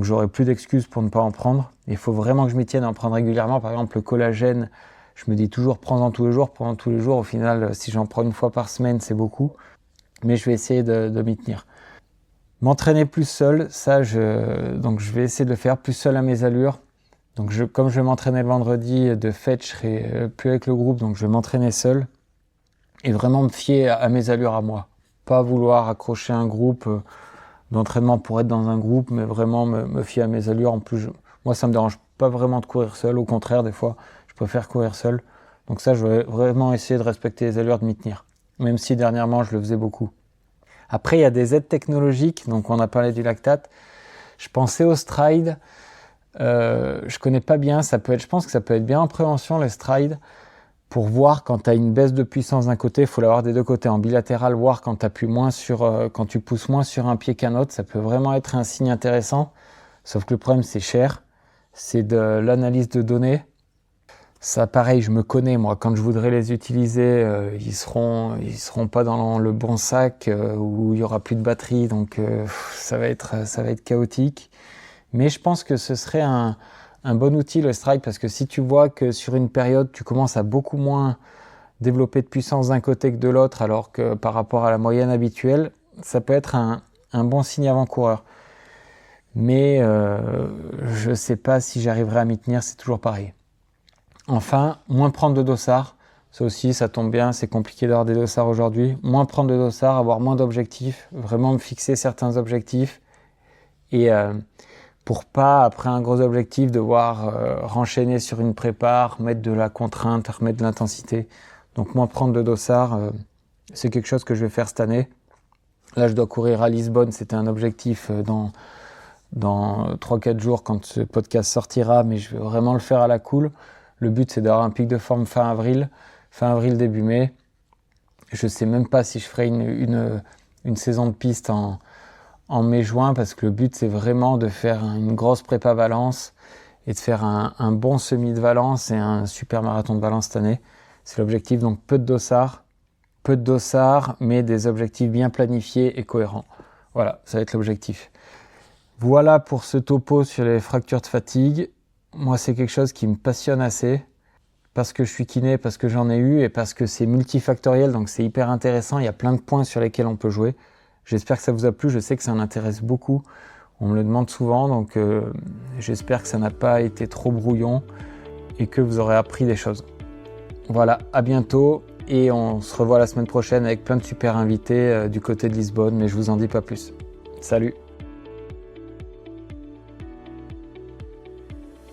j'aurai plus d'excuses pour ne pas en prendre. Il faut vraiment que je m'y tienne à en prendre régulièrement. Par exemple, le collagène, je me dis toujours prends-en tous les jours. Pendant tous les jours, au final, si j'en prends une fois par semaine, c'est beaucoup. Mais je vais essayer de m'y tenir. M'entraîner plus seul, donc je vais essayer de le faire plus seul à mes allures. Donc comme je vais m'entraîner le vendredi, de fait, je serai plus avec le groupe, donc je vais m'entraîner seul. Et vraiment me fier à mes allures à moi. Pas vouloir accrocher un groupe d'entraînement pour être dans un groupe, mais vraiment me fier à mes allures. En plus, moi, ça me dérange pas vraiment de courir seul. Au contraire, des fois, je préfère courir seul. Donc ça, je vais vraiment essayer de respecter les allures, de m'y tenir. Même si dernièrement, je le faisais beaucoup. Après, il y a des aides technologiques. Donc, on a parlé du lactate. Je pensais au Stride. Je connais pas bien. Je pense que ça peut être bien en prévention, le Stride. Pour voir quand tu as une baisse de puissance d'un côté, il faut l'avoir des deux côtés. En bilatéral, voir quand tu appuies moins quand tu pousses moins sur un pied qu'un autre. Ça peut vraiment être un signe intéressant. Sauf que le problème, c'est cher. C'est de l'analyse de données. Ça, pareil, je me connais, moi. Quand je voudrais les utiliser, ils seront pas dans le bon sac où il y aura plus de batterie. Donc, ça va être chaotique. Mais je pense que ce serait un bon outil, le Stride, parce que si tu vois que sur une période, tu commences à beaucoup moins développer de puissance d'un côté que de l'autre, alors que par rapport à la moyenne habituelle, ça peut être un bon signe avant-coureur. Mais je ne sais pas si j'arriverai à m'y tenir, c'est toujours pareil. Enfin, moins prendre de dossards. Ça aussi, ça tombe bien, c'est compliqué d'avoir des dossards aujourd'hui. Moins prendre de dossards, avoir moins d'objectifs, vraiment me fixer certains objectifs. Et pour pas, après un gros objectif, devoir renchaîner sur une prépare, mettre de la contrainte, remettre de l'intensité. Donc moins prendre de dossards, c'est quelque chose que je vais faire cette année. Là, je dois courir à Lisbonne, c'était un objectif dans 3-4 jours quand ce podcast sortira, mais je vais vraiment le faire à la cool. Le but, c'est d'avoir un pic de forme fin avril, début mai. Je ne sais même pas si je ferai une saison de piste en mai-juin, parce que le but, c'est vraiment de faire une grosse prépa Valence et de faire un bon semi de Valence et un super marathon de Valence cette année. C'est l'objectif, donc peu de dossards, mais des objectifs bien planifiés et cohérents. Voilà, ça va être l'objectif. Voilà pour ce topo sur les fractures de fatigue. Moi, c'est quelque chose qui me passionne assez, parce que je suis kiné, parce que j'en ai eu, et parce que c'est multifactoriel, donc c'est hyper intéressant. Il y a plein de points sur lesquels on peut jouer. J'espère que ça vous a plu, je sais que ça en intéresse beaucoup. On me le demande souvent, donc j'espère que ça n'a pas été trop brouillon et que vous aurez appris des choses. Voilà, à bientôt, et on se revoit la semaine prochaine avec plein de super invités du côté de Lisbonne, mais je vous en dis pas plus. Salut!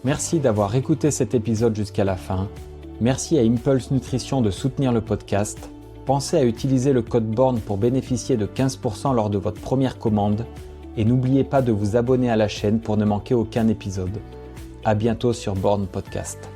Merci d'avoir écouté cet épisode jusqu'à la fin. Merci à Impulse Nutrition de soutenir le podcast. Pensez à utiliser le code BORN pour bénéficier de 15% lors de votre première commande. Et n'oubliez pas de vous abonner à la chaîne pour ne manquer aucun épisode. À bientôt sur Born Podcast.